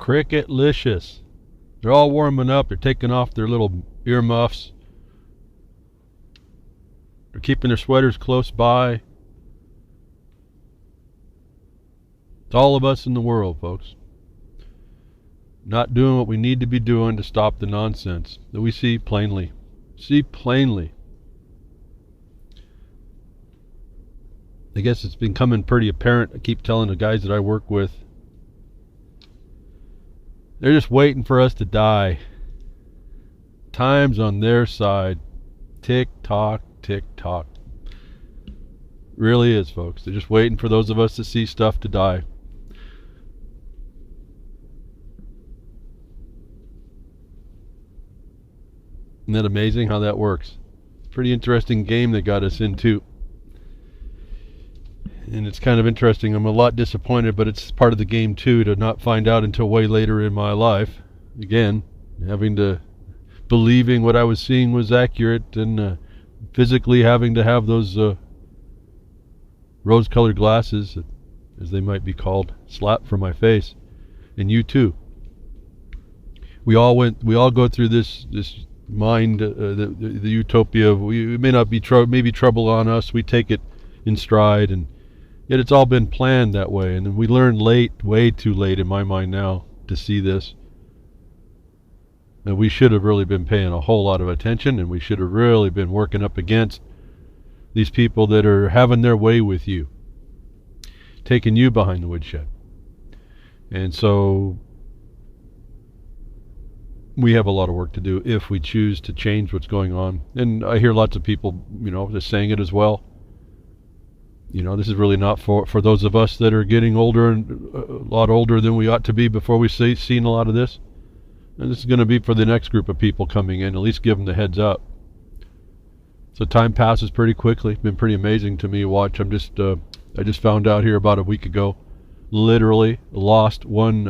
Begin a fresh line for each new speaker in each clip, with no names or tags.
Cricketlicious. They're all warming up. They're taking off their little earmuffs. They're keeping their sweaters close by. It's all of us in the world, folks. Not doing what we need to be doing to stop the nonsense that we see plainly. See plainly. I guess it's becoming pretty apparent. I keep telling the guys that I work with, they're just waiting for us to die. Time's on their side. Tick tock, tick tock. Really is, folks. They're just waiting for those of us to see stuff to die. Isn't that amazing how that works? Pretty interesting game they got us into. And it's kind of interesting. I'm a lot disappointed, but it's part of the game too, to not find out until way later in my life. Again, having to believing what I was seeing was accurate, and physically having to have those rose-colored glasses, as they might be called, slapped from my face. And you too. We all go through this mind, the utopia of it may not be maybe trouble on us. We take it in stride, and yet it's all been planned that way. And we learned late, way too late in my mind now, to see this. And we should have really been paying a whole lot of attention, and we should have really been working up against these people that are having their way with you, taking you behind the woodshed. And so we have a lot of work to do if we choose to change what's going on. And I hear lots of people, just saying it as well. This is really not for those of us that are getting older, and a lot older than we ought to be before we seen a lot of this. And this is going to be for the next group of people coming in. At least give them the heads up. So time passes pretty quickly. It's been pretty amazing to me to watch. I just found out here about a week ago, literally lost one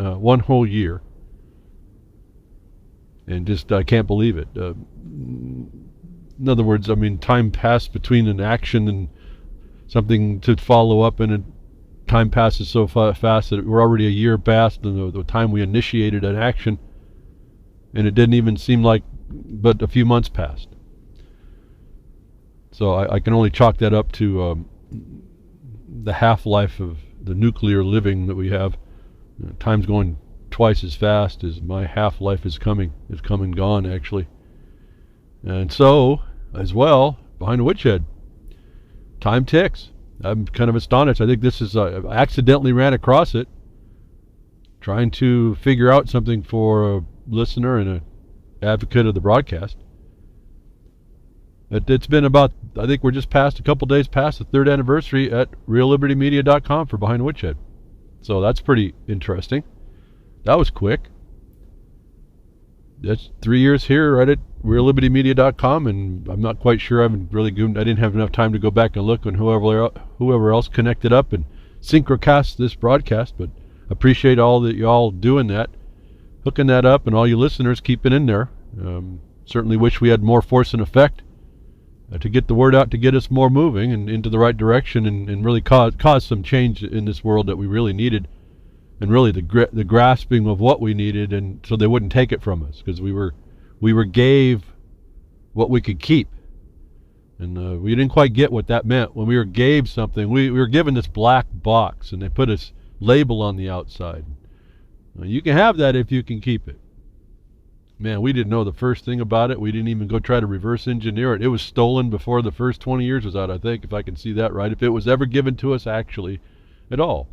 whole year. And just I can't believe it. In other words, time passed between an action and something to follow up, and time passes so fast that we're already a year past the time we initiated an action, and it didn't even seem like but a few months passed. So I can only chalk that up to the half-life of the nuclear living that we have. Time's going twice as fast as my half-life is come and gone, actually. And so, as well, behind the woodshed, time ticks. I'm kind of astonished. I think this is, I accidentally ran across it, trying to figure out something for a listener and an advocate of the broadcast. It's been about, I think we're just a couple days past the 3rd anniversary at reallibertymedia.com for Behind the Woodshed. So that's pretty interesting. That was quick. That's 3 years here right at reallibertymedia.com, and I'm not quite sure. I didn't have enough time to go back and look on whoever else connected up and synchrocast this broadcast, but appreciate all that y'all doing that, hooking that up, and all you listeners keeping in there. Certainly wish we had more force and effect to get the word out, to get us more moving and into the right direction, and really cause some change in this world that we really needed, and really the grasping of what we needed, and so they wouldn't take it from us, because we were gave what we could keep, and we didn't quite get what that meant. When we were gave something, we were given this black box, and they put this label on the outside. You can have that if you can keep it. Man, we didn't know the first thing about it. We didn't even go try to reverse engineer it. It was stolen before the first 20 years was out, I think, if I can see that right, if it was ever given to us actually at all.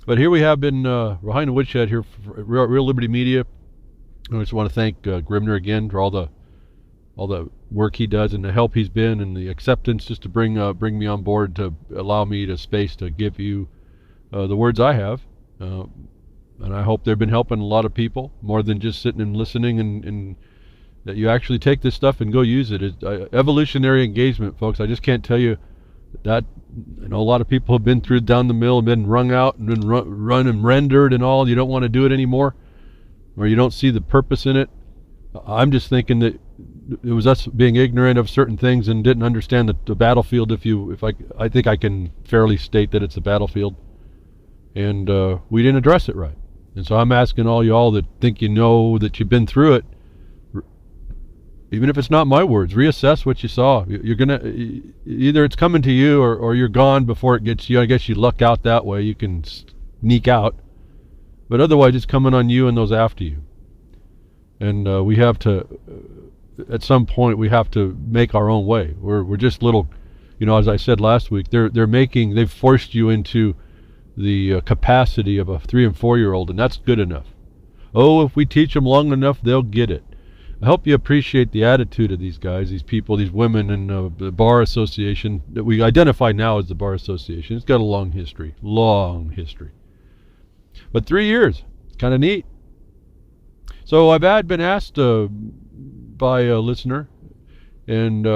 But here we have been behind the woodshed here for Real Liberty Media. I just want to thank Grimner again for all the work he does and the help he's been, and the acceptance just to bring me on board, to allow me the space to give you the words I have. And I hope they've been helping a lot of people, more than just sitting and listening, and that you actually take this stuff and go use it. It's evolutionary engagement, folks. I just can't tell you that. I know a lot of people have been through down the mill and been wrung out and been run and rendered and all. You don't want to do it anymore, or you don't see the purpose in it. I'm just thinking that it was us being ignorant of certain things and didn't understand the battlefield. I think I can fairly state that it's a battlefield, and we didn't address it right. And so I'm asking all y'all that think you know that you've been through it, even if it's not my words, reassess what you saw. You're gonna, either it's coming to you or you're gone before it gets you. I guess you luck out that way. You can sneak out, but otherwise it's coming on you and those after you. And we have to, at some point, we have to make our own way. We're just little, as I said last week, they've forced you into the capacity of a 3 and 4 year old, and that's good enough. Oh, if we teach them long enough, they'll get it. I hope you appreciate the attitude of these guys, these people, these women in the Bar Association that we identify now as the Bar Association. It's got a long history. But 3 years, kind of neat. So I've been asked by a listener, and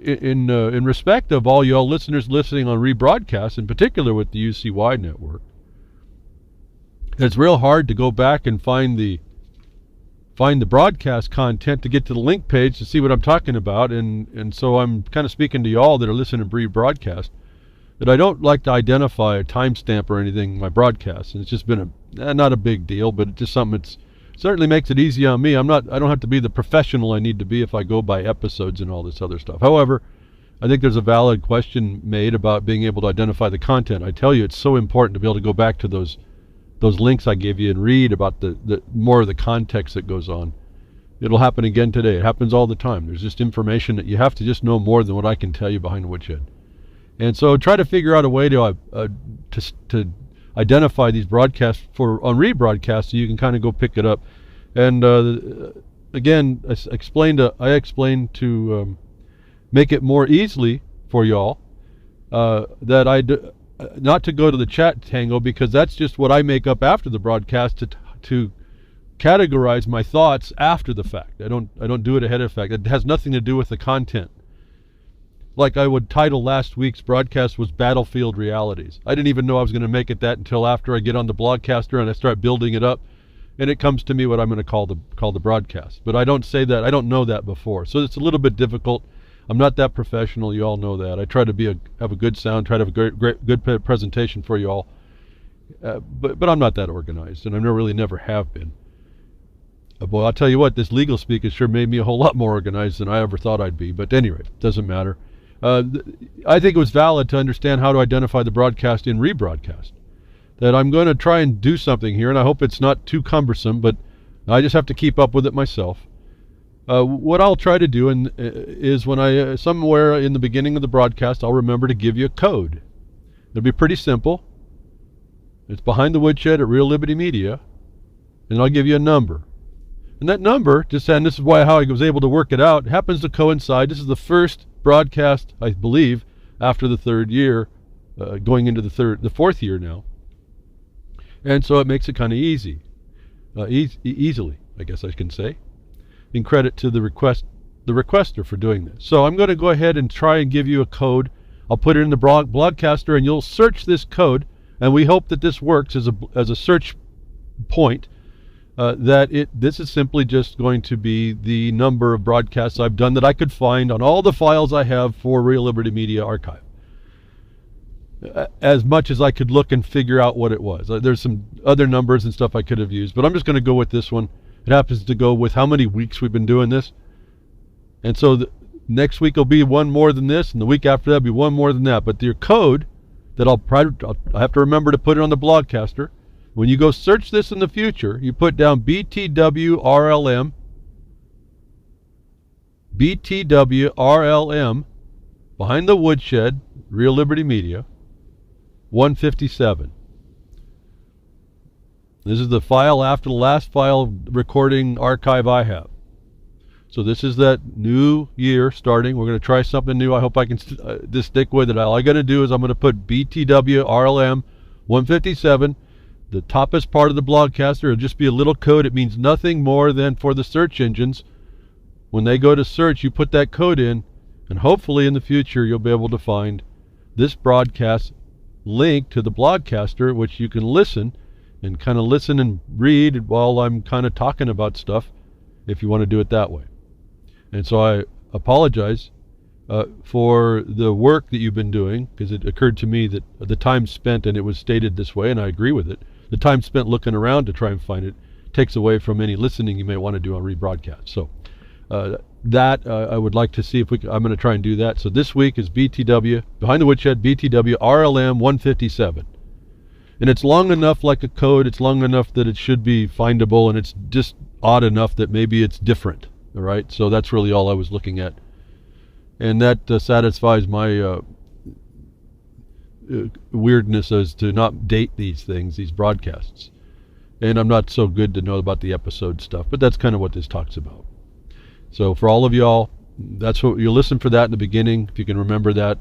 in respect of all y'all listeners listening on rebroadcasts, in particular with the UCY network, it's real hard to go back and find the broadcast content to get to the link page to see what I'm talking about, and so I'm kind of speaking to y'all that are listening to rebroadcast, that I don't like to identify a timestamp or anything in my broadcast, and it's just been not a big deal, but it's just something that certainly makes it easy on me. I don't have to be the professional I need to be if I go by episodes and all this other stuff. However, I think there's a valid question made about being able to identify the content. I tell you, it's so important to be able to go back to those links I gave you and read about the more of the context that goes on. It'll happen again today. It happens all the time. There's just information that you have to just know more than what I can tell you behind the woodshed. And so try to figure out a way to identify these broadcasts on rebroadcast so you can kind of go pick it up. And again, I explained to make it more easily for y'all that not to go to the chat tango, because that's just what I make up after the broadcast to categorize my thoughts after the fact. I don't do it ahead of the fact. It has nothing to do with the content. Like I would title last week's broadcast was Battlefield Realities. I didn't even know I was going to make it that until after I get on the Blogcaster and I start building it up, and it comes to me what I'm going to call the broadcast. But I don't say that. I don't know that before, so it's a little bit difficult. I'm not that professional. You all know that. I try to have a good sound, try to have a good presentation for you all. But I'm not that organized, and I never have been. Boy, I'll tell you what, this legal speak has sure made me a whole lot more organized than I ever thought I'd be. But anyway, it doesn't matter. I think it was valid to understand how to identify the broadcast in rebroadcast. That I'm going to try and do something here, and I hope it's not too cumbersome, but I just have to keep up with it myself. What I'll try to do is when I somewhere in the beginning of the broadcast, I'll remember to give you a code. It'll be pretty simple. It's behind the woodshed at Real Liberty Media, and I'll give you a number. And that number, and this is how I was able to work it out, happens to coincide. This is the first broadcast, I believe, after the 3rd year, going into the 4th year now. And so it makes it kind of easily, I guess I can say. In credit to the requester for doing this. So I'm going to go ahead and try and give you a code. I'll put it in the Blogcaster, and you'll search this code, and we hope that this works as a search point. This is simply just going to be the number of broadcasts I've done that I could find on all the files I have for Real Liberty Media Archive. As much as I could look and figure out what it was. There's some other numbers and stuff I could have used, but I'm just going to go with this one. It happens to go with how many weeks we've been doing this. And so next week will be one more than this, and the week after that will be one more than that. But your code that I'll have to remember to put it on the Blogcaster. When you go search this in the future, you put down BTWRLM, behind the woodshed, Real Liberty Media, 157. This is the file after the last file recording archive I have. So this is that new year starting. We're going to try something new. I hope I can just stick with it. All I got to do is I'm going to put BTWRLM 157. The toppest part of the Blogcaster will just be a little code. It means nothing more than for the search engines. When they go to search, you put that code in, and hopefully in the future you'll be able to find this broadcast link to the Blogcaster, which you can listen and read while I'm kind of talking about stuff, if you want to do it that way. And so I apologize for the work that you've been doing, because it occurred to me that the time spent, and it was stated this way, and I agree with it, the time spent looking around to try and find it takes away from any listening you may want to do on rebroadcast. So I would like to see if I'm going to try and do that. So this week is BTW, Behind the Woodshed, BTW RLM 157. And it's long enough like a code, it's long enough that it should be findable, and it's just odd enough that maybe it's different. All right, so that's really all I was looking at. And that satisfies my weirdness as to not date these things, these broadcasts. And I'm not so good to know about the episode stuff, but that's kind of what this talks about. So for all of y'all, that's what you listen for that in the beginning, if you can remember that.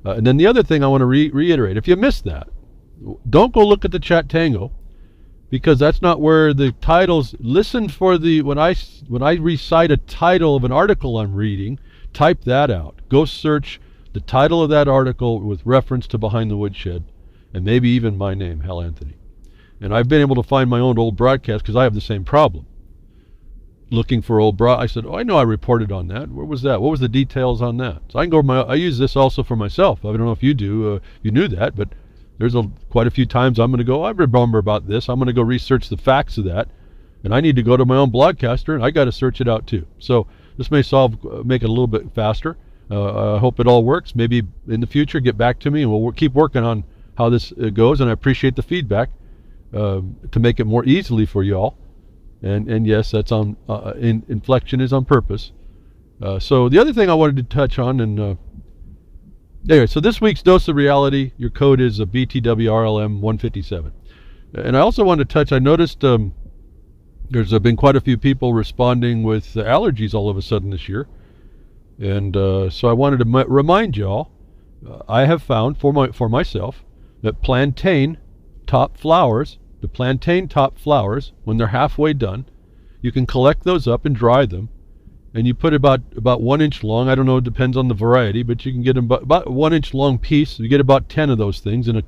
And then the other thing I want to reiterate, if you missed that, don't go look at the Chat Tango, because that's not where the titles. Listen for the when I recite a title of an article I'm reading, type that out. Go search the title of that article with reference to Behind the Woodshed, and maybe even my name, Hal Anthony. And I've been able to find my own old broadcast because I have the same problem. Looking for old I said, oh, I know I reported on that. Where was that? What was the details on that? So I can go I use this also for myself. I don't know if you do. You knew that, but there's quite a few times I'm going to go, I remember about this. I'm going to go research the facts of that. And I need to go to my own blogcaster, and I got to search it out too. So this may make it a little bit faster. I hope it all works. Maybe in the future, get back to me, and we'll keep working on how this goes. And I appreciate the feedback to make it more easily for you all. And yes, that's on inflection is on purpose. So the other thing I wanted to touch on, and anyway, so this week's Dose of Reality, your code is a BTWRLM 157. And I also wanted to touch, I noticed there's been quite a few people responding with allergies all of a sudden this year. And so I wanted to remind y'all, I have found for myself that plantain top flowers, the plantain top flowers, when they're halfway done, you can collect those up and dry them. And you put about 1 inch long, I don't know, it depends on the variety, but you can get them about 1 inch long piece. You get about 10 of those things, and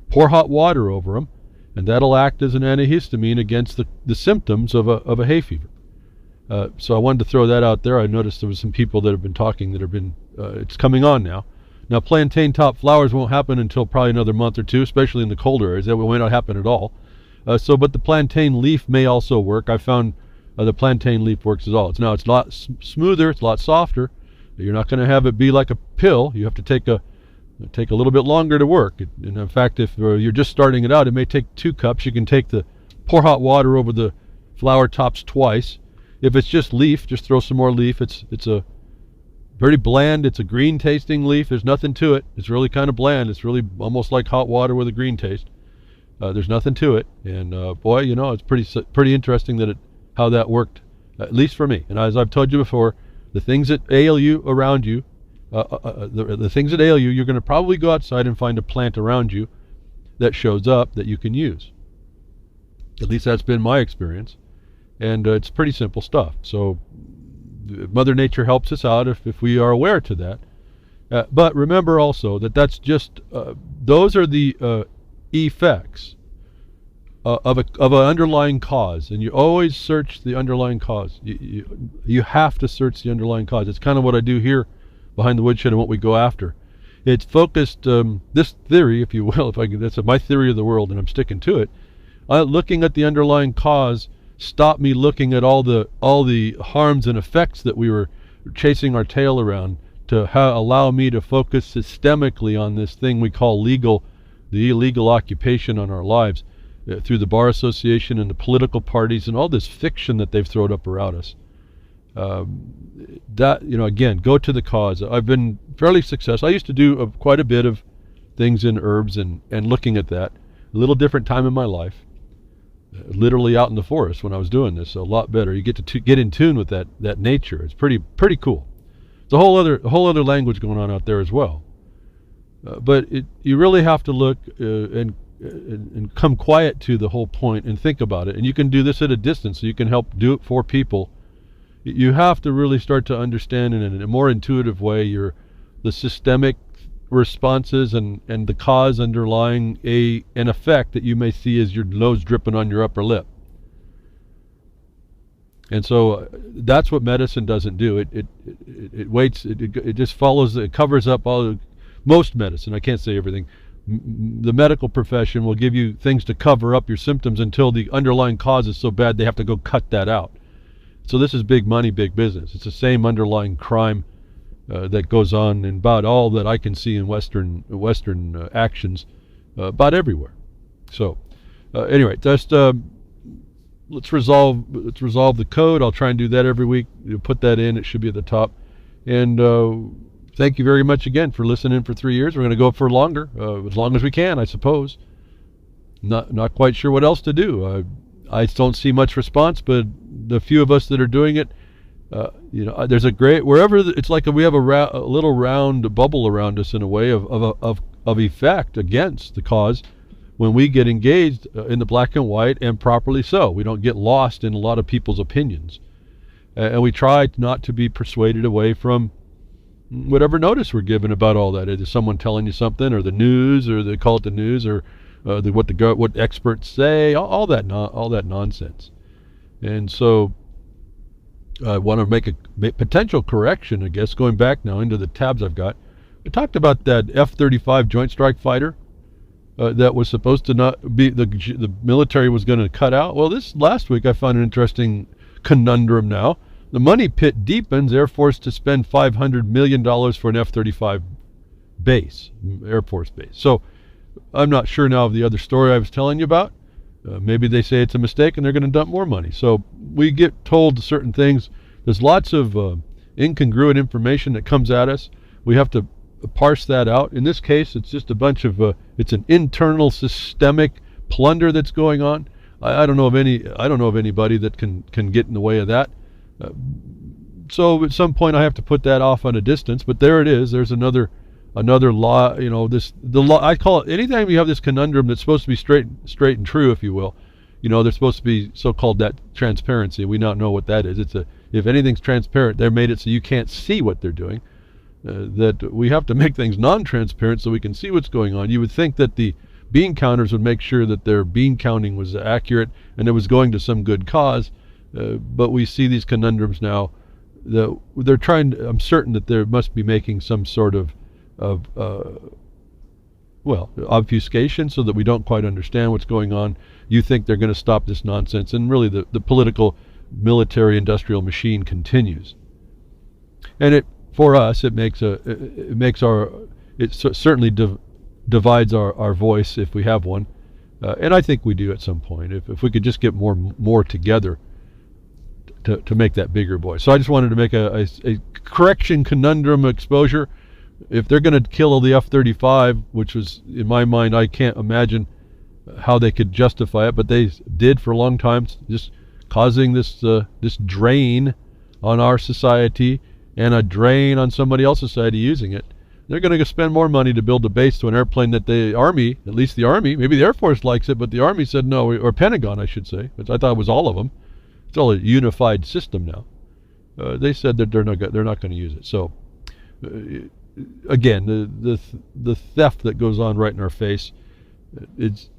pour hot water over them, and that'll act as an antihistamine against the symptoms of a hay fever. So I wanted to throw that out there. I noticed there was some people that have been talking that have been, it's coming on now. Now plantain top flowers won't happen until probably another month or two, especially in the colder areas. That may not happen at all. But the plantain leaf may also work. I found the plantain leaf works as well. It's a lot smoother, it's a lot softer. You're not going to have it be like a pill. You have to take a little bit longer to work. And in fact, if you're just starting it out, it may take 2 cups. You can pour hot water over the flower tops twice. If it's just leaf, just throw some more leaf. It's a very bland. It's a green tasting leaf. There's nothing to it. It's really kind of bland. It's really almost like hot water with a green taste. There's nothing to it. And boy, it's pretty interesting how that worked, at least for me. And as I've told you before, the things that ail you around you, the things that ail you, you're going to probably go outside and find a plant around you that shows up that you can use. At least that's been my experience. And it's pretty simple stuff. So Mother Nature helps us out if we are aware to that. But remember also that's just, those are the effects of an underlying cause. And you always search the underlying cause. You have to search the underlying cause. It's kind of what I do here Behind the Woodshed and what we go after. It's focused, this theory, if you will, that's my theory of the world, and I'm sticking to it. Looking at the underlying cause stopped me looking at all the harms and effects that we were chasing our tail around, to allow me to focus systemically on this thing we call the illegal occupation on our lives, through the Bar Association and the political parties and all this fiction that they've thrown up around us. Again, go to the cause. I've been fairly successful. I used to do quite a bit of things in herbs and looking at that. A little different time in my life. Literally out in the forest when I was doing this, so a lot better. You get to get in tune with that nature. It's pretty cool. It's a whole other language going on out there as well. But you really have to look and come quiet to the whole point and think about it. And you can do this at a distance, so you can help do it for people. You have to really start to understand in a more intuitive way the systemic responses and the cause underlying an effect that you may see as your nose dripping on your upper lip. And so that's what medicine doesn't do. It waits. It just follows. It covers up most medicine. I can't say everything. the medical profession will give you things to cover up your symptoms until the underlying cause is so bad they have to go cut that out. So this is big money, big business. It's the same underlying crime that goes on in about all that I can see in Western actions, about everywhere. So anyway, just let's resolve the code. I'll try and do that every week. You'll put that in. It should be at the top. And thank you very much again for listening for 3 years. We're going to go for longer, as long as we can, I suppose. Not quite sure what else to do. I don't see much response, but the few of us that are doing it, there's a great it's like we have a little round bubble around us in a way of effect against the cause when we get engaged in the black and white, and properly so. We don't get lost in a lot of people's opinions, and we try not to be persuaded away from whatever notice we're given about all that. Is someone telling you something, or the news, or they call it the news, or what experts say, all that nonsense. And so I want to make a potential correction, I guess, going back now into the tabs I've got. I talked about that F-35 Joint Strike Fighter that was supposed to not be, the military was going to cut out. Well, this last week I found an interesting conundrum now. The money pit deepens, Air Force to spend $500 million for an F-35 base, Air Force base. So I'm not sure now of the other story I was telling you about. Maybe they say it's a mistake and they're going to dump more money. So we get told certain things. There's lots of incongruent information that comes at us. We have to parse that out. In this case, it's just a bunch of it's an internal systemic plunder that's going on. I don't know of anybody that can get in the way of that. So at some point I have to put that off on a distance. But there it is. There's another law. The law. I call it, anytime you have this conundrum that's supposed to be straight and true, if you will. There's supposed to be so-called that transparency. We now know what that is. If anything's transparent, they're made it so you can't see what they're doing. That we have to make things non-transparent so we can see what's going on. You would think that the bean counters would make sure that their bean counting was accurate and it was going to some good cause. But we see these conundrums now. They're trying. I'm certain that they must be making some sort of obfuscation so that we don't quite understand what's going on. You think they're going to stop this nonsense, and really the political, military, industrial machine continues. And it certainly divides our voice if we have one, and I think we do at some point. If we could just get more together to make that bigger voice. So I just wanted to make a correction conundrum exposure. If they're going to kill the F-35, which was, in my mind, I can't imagine how they could justify it, but they did for a long time, just causing this drain on our society and a drain on somebody else's society using it. They're going to spend more money to build a base to an airplane that the Army, at least the Army, maybe the Air Force likes it, but the Army said no, or Pentagon, I should say, which I thought was all of them. It's all a unified system now. They said that they're not going to use it. So again, the theft that goes on right in our face, it's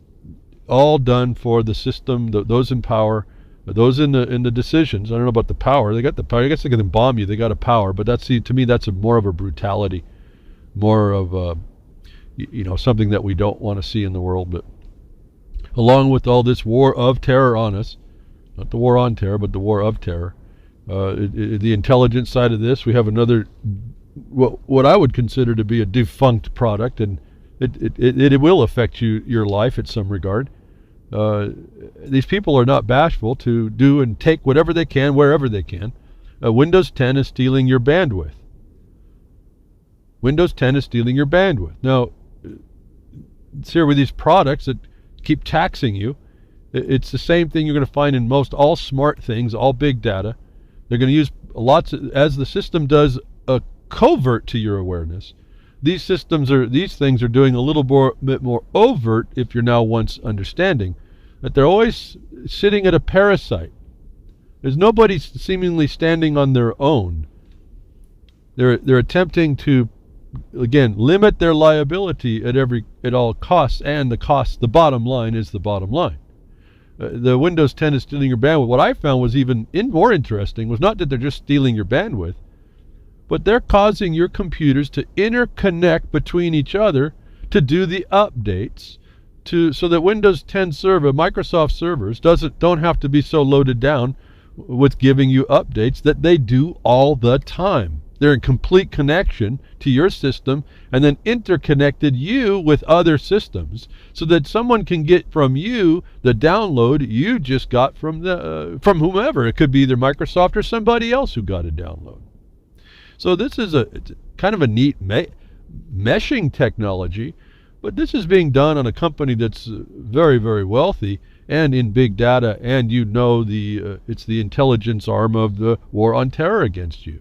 all done for the system, those in power, those in the decisions. I don't know about the power. They got the power. I guess they can bomb you. They got a power, but to me that's more of a brutality, more of something that we don't want to see in the world. But along with all this war of terror on us, not the war on terror, but the war of terror, the intelligence side of this, we have another, what I would consider to be a defunct product, and it will affect your life in some regard. These people are not bashful to do and take whatever they can, wherever they can. Windows 10 is stealing your bandwidth. Windows 10 is stealing your bandwidth. Now, it's here with these products that keep taxing you. It's the same thing you're going to find in all smart things, all big data. They're going to use as the system does a covert to your awareness. These things are doing a little bit more overt if you're now once understanding that they're always sitting at a parasite. There's nobody seemingly standing on their own. They're attempting to, again, limit their liability at all costs, and the bottom line is the bottom line. The Windows 10 is stealing your bandwidth. What I found was even more interesting was not that they're just stealing your bandwidth, but they're causing your computers to interconnect between each other to do the updates so that Windows 10 server, Microsoft servers, don't have to be so loaded down with giving you updates that they do all the time. They're in complete connection to your system and then interconnected you with other systems so that someone can get from you the download you just got from whomever. It could be either Microsoft or somebody else who got a download. So this is it's kind of a neat meshing technology, but this is being done on a company that's very, very wealthy and in big data, and it's the intelligence arm of the war on terror against you.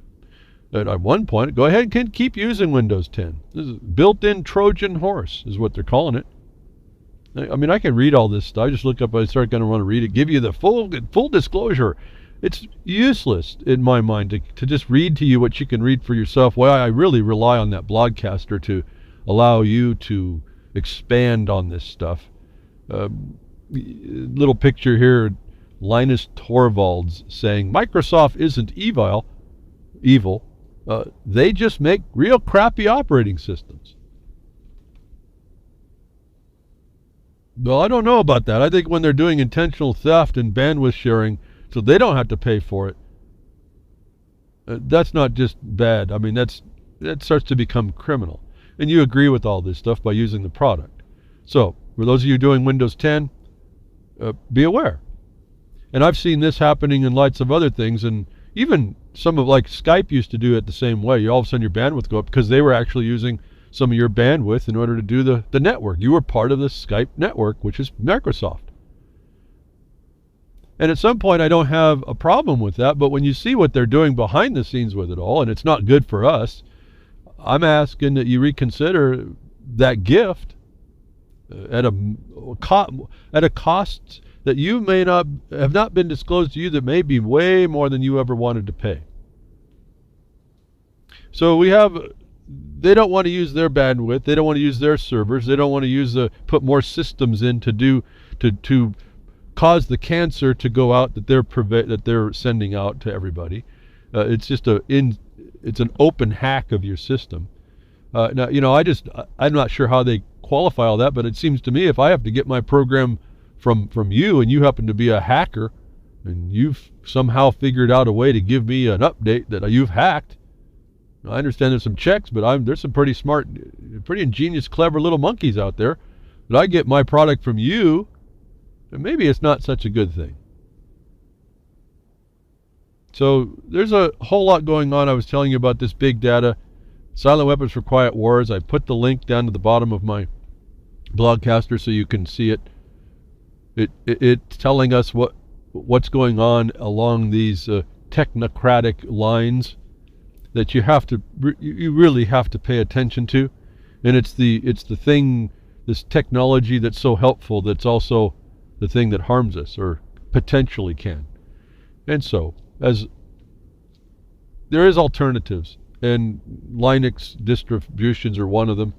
At one point, go ahead and keep using Windows 10. This is built-in Trojan horse is what they're calling it. I mean, I can read all this stuff. I just look up, I start going to want to read it, give you the full disclosure. It's useless in my mind to just read to you what you can read for yourself. Well, I really rely on that blogcaster to allow you to expand on this stuff. Little picture here, Linus Torvalds saying, Microsoft isn't evil. They just make real crappy operating systems. Well, I don't know about that. I think when they're doing intentional theft and bandwidth sharing so they don't have to pay for it, that's not just bad. I mean, that starts to become criminal. And you agree with all this stuff by using the product. So, for those of you doing Windows 10, be aware. And I've seen this happening in lights of other things, and even some of, like Skype used to do it the same way. All of a sudden your bandwidth go up because they were actually using some of your bandwidth in order to do the network. You were part of the Skype network, which is Microsoft. And at some point I don't have a problem with that, but when you see what they're doing behind the scenes with it all, and it's not good for us, I'm asking that you reconsider that gift at a cost that you may not have not been disclosed to you, that may be way more than you ever wanted to pay. So they don't want to use their bandwidth, they don't want to use their servers, they don't want to put more systems in to cause the cancer to go out that they're sending out to everybody. It's just it's an open hack of your system. Now, I'm not sure how they qualify all that, but it seems to me if I have to get my program from you, and you happen to be a hacker, and you've somehow figured out a way to give me an update that you've hacked. I understand there's some checks, but there's some pretty smart, pretty ingenious, clever little monkeys out there. But I get my product from you, and maybe it's not such a good thing. So there's a whole lot going on. I was telling you about this big data, silent weapons for quiet wars. I put the link down to the bottom of my blogcaster so you can see it. It's telling us what's going on along these technocratic lines that you really have to pay attention to, and it's the thing, this technology that's so helpful, that's also the thing that harms us or potentially can. And so, as there is alternatives, and Linux distributions are one of them.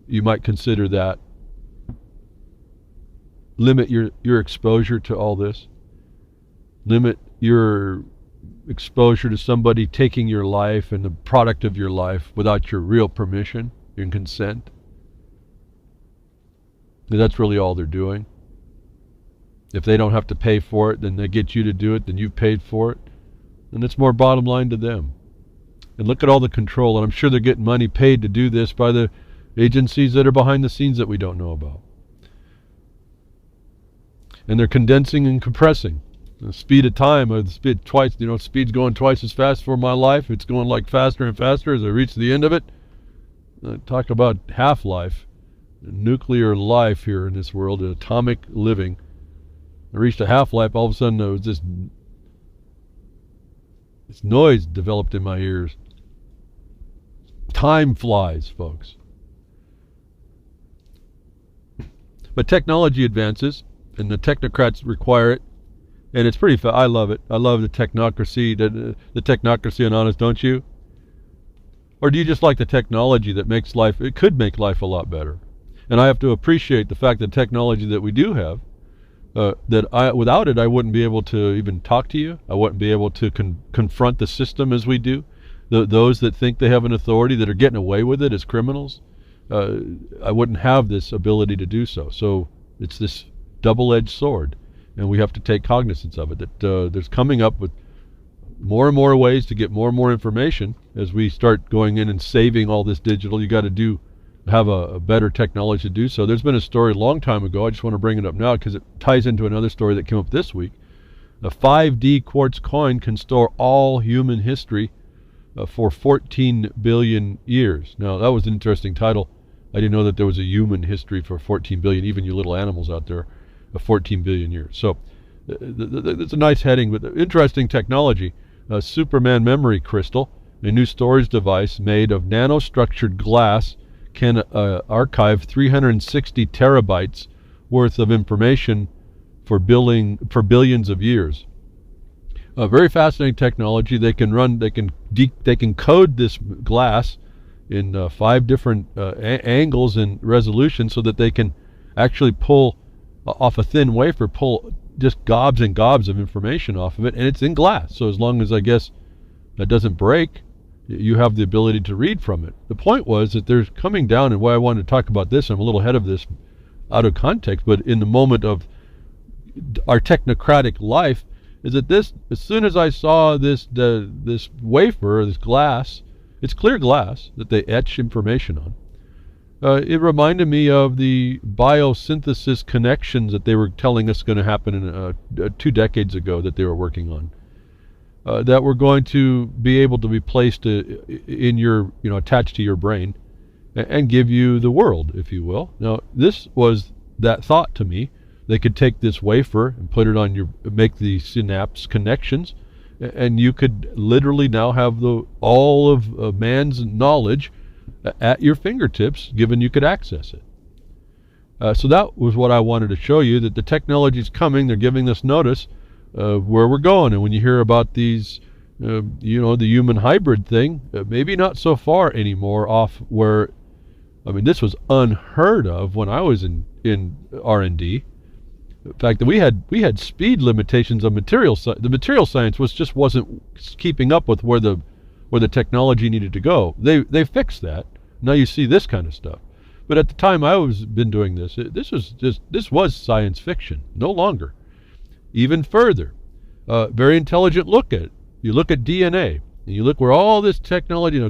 You might consider that. Limit your exposure to all this. Limit your exposure to somebody taking your life and the product of your life without your real permission and consent. And that's really all they're doing. If they don't have to pay for it, then they get you to do it, then you've paid for it. And it's more bottom line to them. And look at all the control, and I'm sure they're getting money paid to do this by the agencies that are behind the scenes that we don't know about. And they're condensing and compressing the speed of time, or the speed twice. Speed's going twice as fast for my life. It's going like faster and faster as I reach the end of it. Talk about half-life, nuclear life here in this world, atomic living. I reached a half-life. All of a sudden, there was this noise developed in my ears. Time flies, folks. But technology advances, and the technocrats require it, and it's pretty I love it. I love the technocracy, the technocracy and honest, don't you? Or do you just like the technology that makes life, it could make life a lot better? And I have to appreciate the fact that technology that we do have, without it I wouldn't be able to even talk to you. I wouldn't be able to confront the system as we do. those that think they have an authority, that are getting away with it as criminals, I wouldn't have this ability to do so. So it's this double-edged sword, and we have to take cognizance of it, that there's coming up with more and more ways to get more and more information. As we start going in and saving all this digital, you got to have a better technology to do so. There's been a story a long time ago, I just want to bring it up now because it ties into another story that came up this week. A 5D quartz coin can store all human history for 14 billion years. Now, that was an interesting title. I didn't know that there was a human history for 14 billion, even you little animals out there, of 14 billion years. So it's a nice heading, but interesting technology. A Superman memory crystal, a new storage device made of nanostructured glass, can archive 360 terabytes worth of information for billions of years. A very fascinating technology. They can code this glass in 5 different angles and resolutions, so that they can actually pull off a thin wafer, pull just gobs and gobs of information off of it, and it's in glass. So as long as, I guess, that doesn't break, you have the ability to read from it. The point was that there's coming down, and why I wanted to talk about this, I'm a little ahead of this out of context, but in the moment of our technocratic life, is that this, as soon as I saw this wafer, this glass, it's clear glass that they etch information on. It reminded me of the biosynthesis connections that they were telling us going to happen in 2 decades ago, that they were working on, that were going to be able to be placed in your, attached to your brain, and give you the world, if you will. Now, this was that thought to me. They could take this wafer and put it make the synapse connections, and you could literally now have all of man's knowledge at your fingertips, given you could access it. So that was what I wanted to show you, that the technology is coming. They're giving us notice of where we're going. And when you hear about these, the human hybrid thing, maybe not so far anymore off where, this was unheard of when I was in R&D. The fact that we had speed limitations on the material science wasn't keeping up with where the technology needed to go. They fixed that. Now you see this kind of stuff. But at the time I was been doing this, this was science fiction, no longer. Even further, very intelligent look at it. You look at DNA, and you look where all this technology,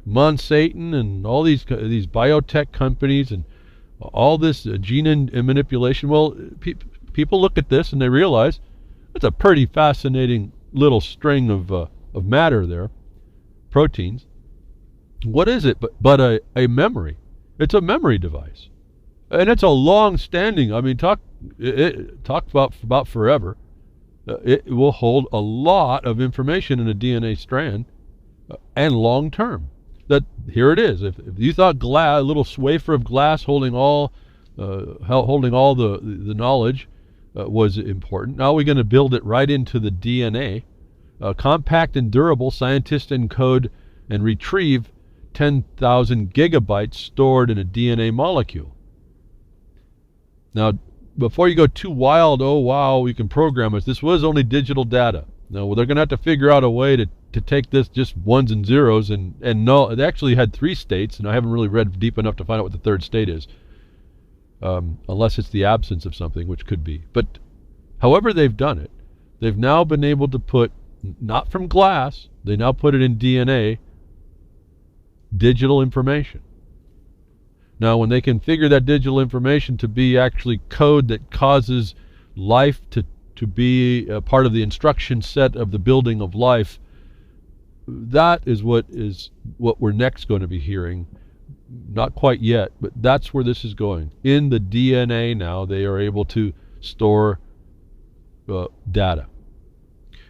Monsanto and all these biotech companies and all this gene manipulation. Well, people look at this and they realize it's a pretty fascinating little string of matter there, proteins. What is it but a memory? It's a memory device, and it's a long-standing. Talk about forever. It will hold a lot of information in a DNA strand, and long-term. That here it is. If you thought a little wafer of glass holding all the knowledge was important, now we're going to build it right into the DNA. Compact and durable, scientists encode and retrieve 10,000 gigabytes stored in a DNA molecule. Now, before you go too wild, oh wow, we can program us. This was only digital data. Now, they're going to have to figure out a way to take this just ones and zeros, and no, they actually had 3 states, and I haven't really read deep enough to find out what the 3rd state is, unless it's the absence of something, which could be. But however they've done it, they've now been able to put, not from glass, they now put it in DNA, digital information. Now, when they can figure that digital information to be actually code that causes life to be a part of the instruction set of the building of life, that is what we're next going to be hearing. Not quite yet, but that's where this is going. In the DNA now, they are able to store data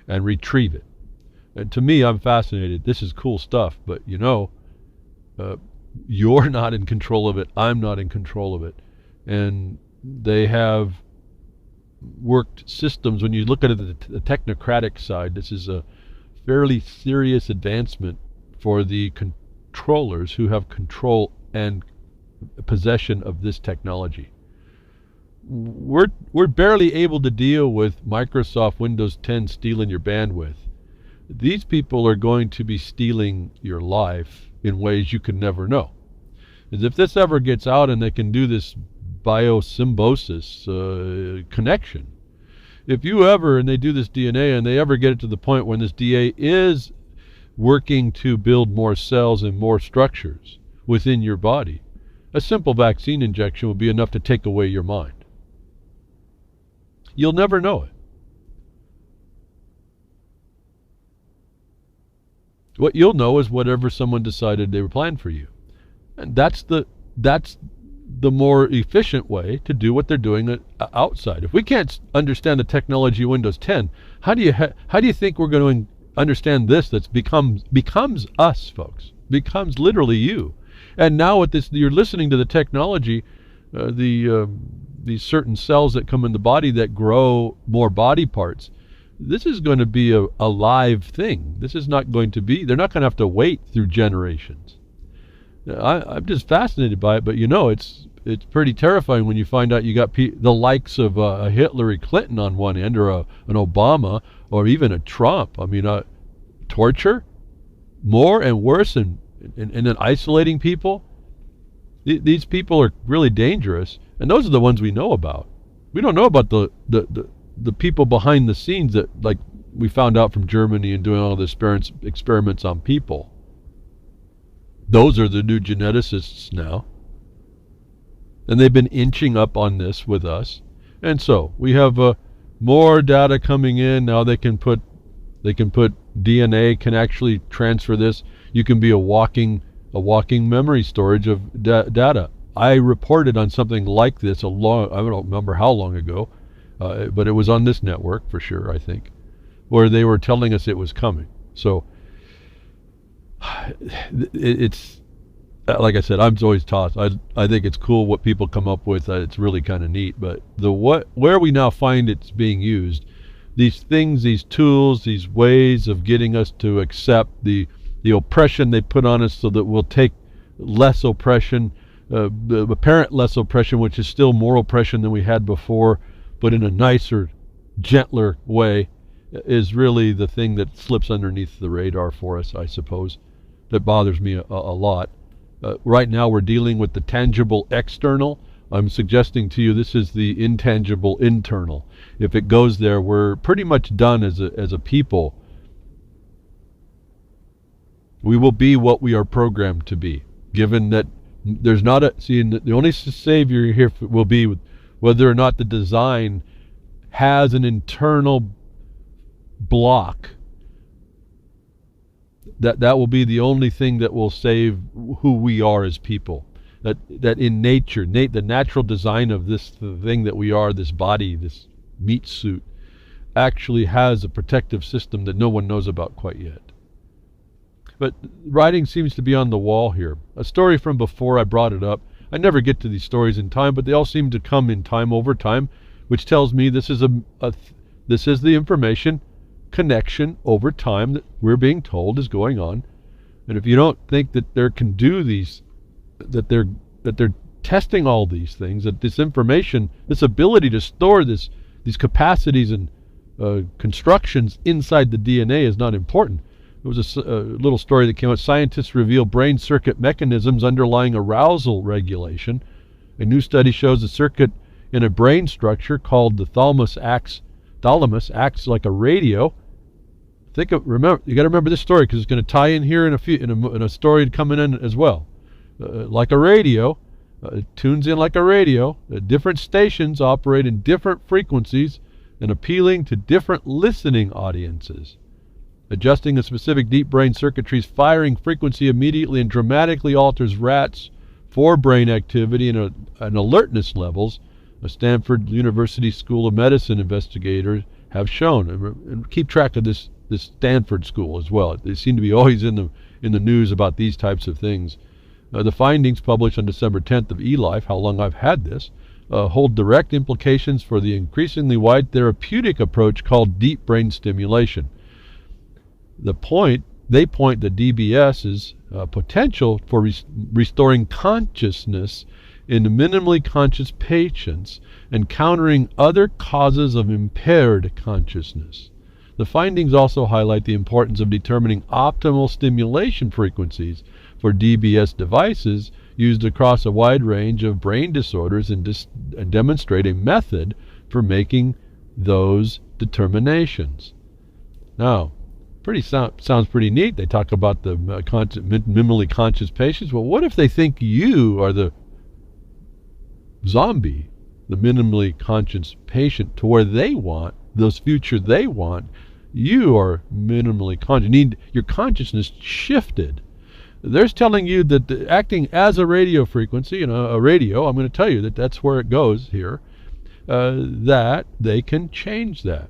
and retrieve it. And to me, I'm fascinated. This is cool stuff, but you're not in control of it. I'm not in control of it. And they have worked systems. When you look at it, the technocratic side, this is a fairly serious advancement for the controllers who have control and possession of this technology. We're barely able to deal with Microsoft Windows 10 stealing your bandwidth. These people are going to be stealing your life in ways you can never know. As if this ever gets out and they can do this biosymbiosis connection, if you ever, and they do this DNA, and they ever get it to the point when this DNA is working to build more cells and more structures within your body, a simple vaccine injection will be enough to take away your mind. You'll never know it. What you'll know is whatever someone decided they were planning for you. And that's the more efficient way to do what they're doing outside. If we can't understand the technology of Windows 10, how do you think we're going to understand this that becomes us, folks? Becomes literally you. And now with this, you're listening to the technology, these certain cells that come in the body that grow more body parts. This is going to be a live thing. This is not going to be, they're not going to have to wait through generations. I'm just fascinated by it, but it's pretty terrifying when you find out you got the likes of a Hillary Clinton on one end, or an Obama, or even a Trump. I mean, torture, more and worse, and then isolating people. These people are really dangerous, and those are the ones we know about. We don't know about the people behind the scenes that, like we found out from Germany and doing all the experiments on people. Those are the new geneticists now. And they've been inching up on this with us. And so we have more data coming in. Now they can put DNA, can actually transfer this. You can be a walking memory storage of data. I reported on something like this I don't remember how long ago, but it was on this network for sure, I think, where they were telling us it was coming. So it's like I said, I'm always tossed. I think it's cool what people come up with. It's really kind of neat. But where we now find it's being used, these things, these tools, these ways of getting us to accept the oppression they put on us, so that we'll take less oppression, the apparent less oppression, which is still more oppression than we had before, but in a nicer, gentler way, is really the thing that slips underneath the radar for us, I suppose. That bothers me a lot. Right now we're dealing with the tangible external. I'm suggesting to you this is the intangible internal. If it goes there, we're pretty much done as a people. We will be what we are programmed to be, given that there's not the only savior here will be whether or not the design has an internal block. That will be the only thing that will save who we are as people. That in nature, the natural design of this thing that we are, this body, this meat suit, actually has a protective system that no one knows about quite yet. But writing seems to be on the wall here. A story from before, I brought it up. I never get to these stories in time, but they all seem to come in time over time, which tells me this is this is the information connection over time that we're being told is going on. And if you don't think that there can do these, that they're testing all these things, that this information, this ability to store these capacities and constructions inside the DNA is not important. There was a little story that came out. Scientists reveal brain circuit mechanisms underlying arousal regulation. A new study shows a circuit in a brain structure called the thalamus acts like a radio. You got to remember this story, because it's going to tie in here in a story coming in as well. Like a radio, it tunes in like a radio. Different stations operate in different frequencies and appealing to different listening audiences. Adjusting a specific deep brain circuitry's firing frequency immediately and dramatically alters rats' forebrain activity and alertness levels, a Stanford University School of Medicine investigators have shown. And keep track of this Stanford school as well. They seem to be always in the news about these types of things. The findings published on December 10th of eLife, how long I've had this, hold direct implications for the increasingly wide therapeutic approach called deep brain stimulation. They point to DBS's potential for restoring consciousness in minimally conscious patients and countering other causes of impaired consciousness. The findings also highlight the importance of determining optimal stimulation frequencies for DBS devices used across a wide range of brain disorders and demonstrate a method for making those determinations. Now, sounds pretty neat. They talk about the minimally conscious patients. Well, what if they think you are the zombie, the minimally conscious patient, to where they want those future they want? You are minimally conscious. You need your consciousness shifted. They're telling you that acting as a radio frequency, a radio, I'm going to tell you that that's where it goes here, that they can change that.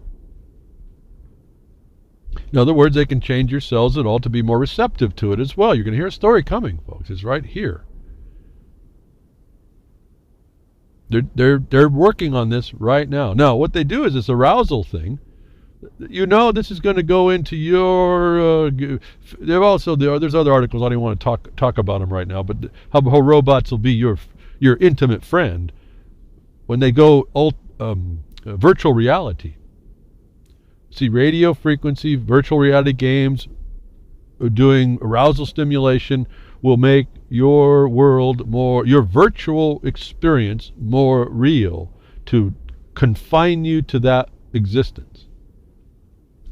In other words, they can change your cells at all to be more receptive to it as well. You're going to hear a story coming, folks. It's right here. They're working on this right now. Now, what they do is this arousal thing. This is going to go into your. There's other articles. I don't even want to talk about them right now. But how robots will be your intimate friend when they go virtual reality. See, radio frequency, virtual reality games, doing arousal stimulation will make your world your virtual experience more real, to confine you to that existence.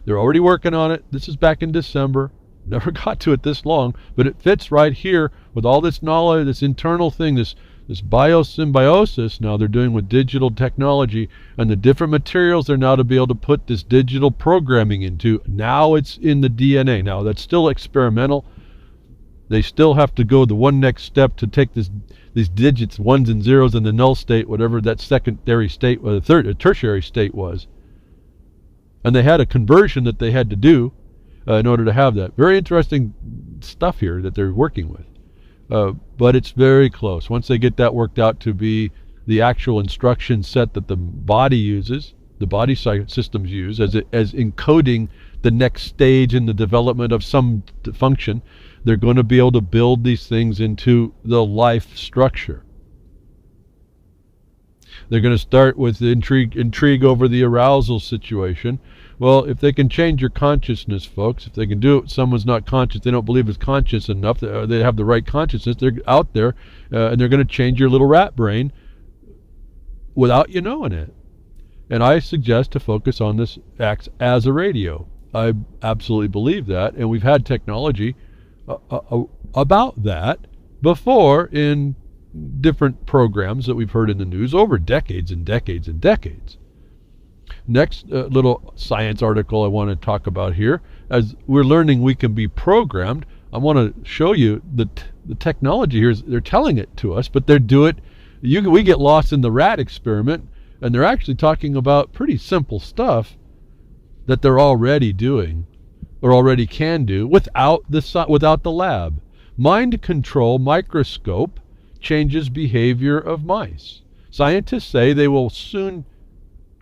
They're already working on it. This is back in December. Never got to it this long, but it fits right here with all this knowledge, this internal thing, this biosymbiosis now they're doing with digital technology, and the different materials they're now to be able to put this digital programming into. Now it's in the DNA. Now that's still experimental. They still have to go the one next step to take these digits, ones and zeros, in the null state, whatever that secondary state or tertiary state was. And they had a conversion that they had to do in order to have that. Very interesting stuff here that they're working with. But it's very close. Once they get that worked out to be the actual instruction set that the body uses, the body systems use as encoding the next stage in the development of some function, they're going to be able to build these things into the life structure. They're going to start with intrigue over the arousal situation. Well, if they can change your consciousness, folks, if they can do it, someone's not conscious, they don't believe is conscious enough, they have the right consciousness, they're out there, and they're going to change your little rat brain without you knowing it. And I suggest to focus on this acts as a radio. I absolutely believe that, and we've had technology about that before in different programs that we've heard in the news over decades and decades and decades. Next little science article I want to talk about here. As we're learning we can be programmed, I want to show you that the technology here they're telling it to us, but they do it. We get lost in the rat experiment, and they're actually talking about pretty simple stuff that they're already doing or already can do without the lab. Mind control microscope changes behavior of mice. Scientists say they will soon,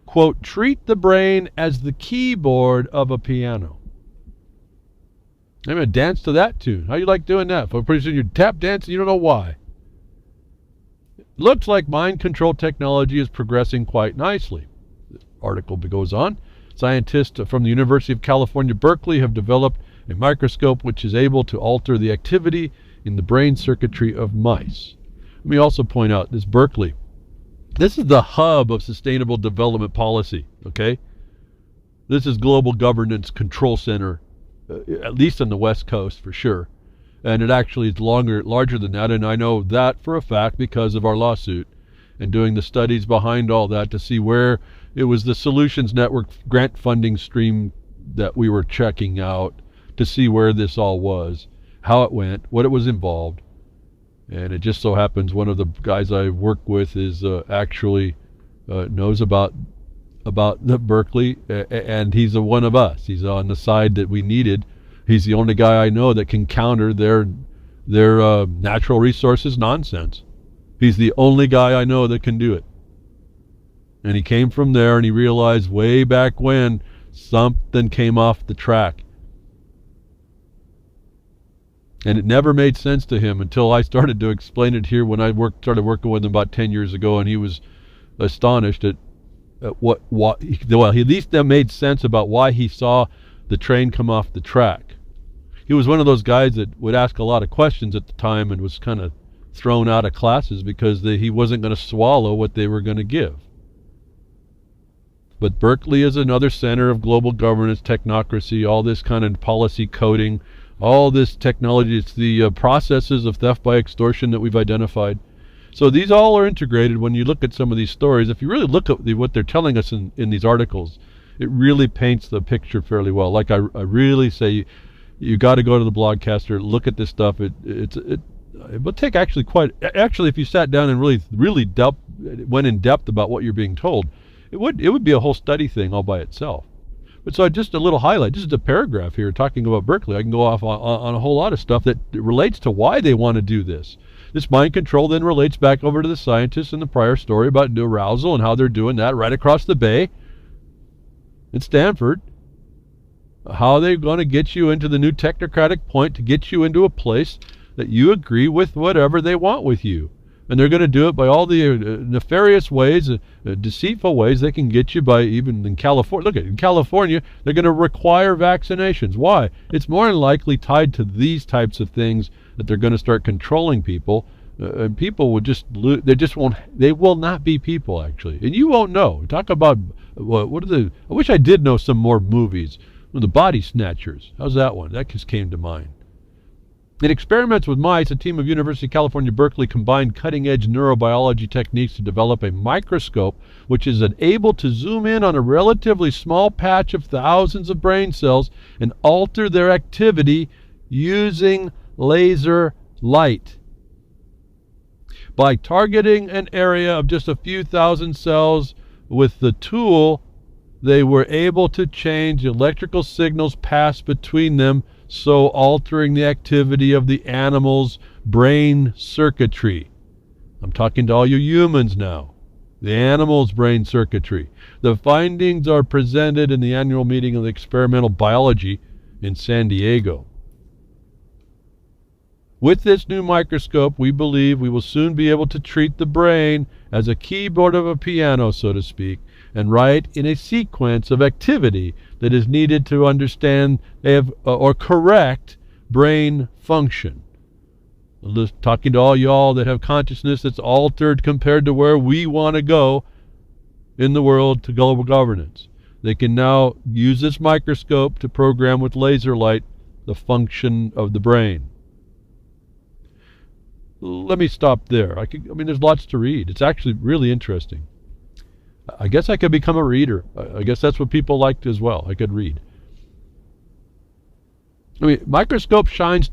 quote, treat the brain as the keyboard of a piano. I'm going to dance to that tune. How you like doing that? For pretty soon you're tap dancing, you don't know why. Looks like mind control technology is progressing quite nicely. The article goes on. Scientists from the University of California, Berkeley have developed a microscope which is able to alter the activity in the brain circuitry of mice. Let me also point out this Berkeley. This is the hub of sustainable development policy, okay? This is global governance control center, at least on the West Coast for sure. And it actually is larger than that, and I know that for a fact because of our lawsuit and doing the studies behind all that to see where it was the Solutions Network grant funding stream that we were checking out to see where this all was, how it went, what it was involved. And it just so happens one of the guys I work with is actually knows about the Berkeley, and he's one of us. He's on the side that we needed. He's the only guy I know that can counter their natural resources nonsense. He's the only guy I know that can do it. And he came from there, and he realized way back when something came off the track. And it never made sense to him until I started to explain it here when I started working with him about 10 years ago, and he was astonished at he at least made sense about why he saw the train come off the track. He was one of those guys that would ask a lot of questions at the time and was kind of thrown out of classes because he wasn't going to swallow what they were going to give. But Berkeley is another center of global governance, technocracy, all this kind of policy coding, all this technology. It's the processes of theft by extortion that we've identified. So these all are integrated when you look at some of these stories. If you really look at what they're telling us in these articles, it really paints the picture fairly well. Like I really say, you got to go to the Blogcaster, look at this stuff. It would take actually if you sat down and really went in depth about what you're being told, it would be a whole study thing all by itself. But so just a little highlight. This is a paragraph here talking about Berkeley. I can go off on a whole lot of stuff that relates to why they want to do this. This mind control then relates back over to the scientists in the prior story about arousal and how they're doing that right across the bay in Stanford. How they're going to get you into the new technocratic point to get you into a place that you agree with whatever they want with you. And they're going to do it by all the nefarious ways, deceitful ways they can get you by. Even in California. Look, in California, they're going to require vaccinations. Why? It's more than likely tied to these types of things that they're going to start controlling people. And people will they will not be people, actually. And you won't know. Talk about, I wish I did know some more movies. The Body Snatchers. How's that one? That just came to mind. In experiments with mice, a team of University of California, Berkeley combined cutting-edge neurobiology techniques to develop a microscope which is able to zoom in on a relatively small patch of thousands of brain cells and alter their activity using laser light. By targeting an area of just a few thousand cells with the tool, they were able to change electrical signals passed between them, so altering the activity of the animal's brain circuitry. I'm talking to all you humans now. The animal's brain circuitry. The findings are presented in the annual meeting of experimental biology in San Diego. With this new microscope, we believe we will soon be able to treat the brain as a keyboard of a piano, so to speak, and write in a sequence of activity that is needed to understand or correct brain function. Talking to all y'all that have consciousness that's altered compared to where we want to go in the world to global governance. They can now use this microscope to program with laser light the function of the brain. Let me stop there. There's lots to read. It's actually really interesting. I guess I could become a reader. I guess that's what people liked as well. I could read. Microscope shines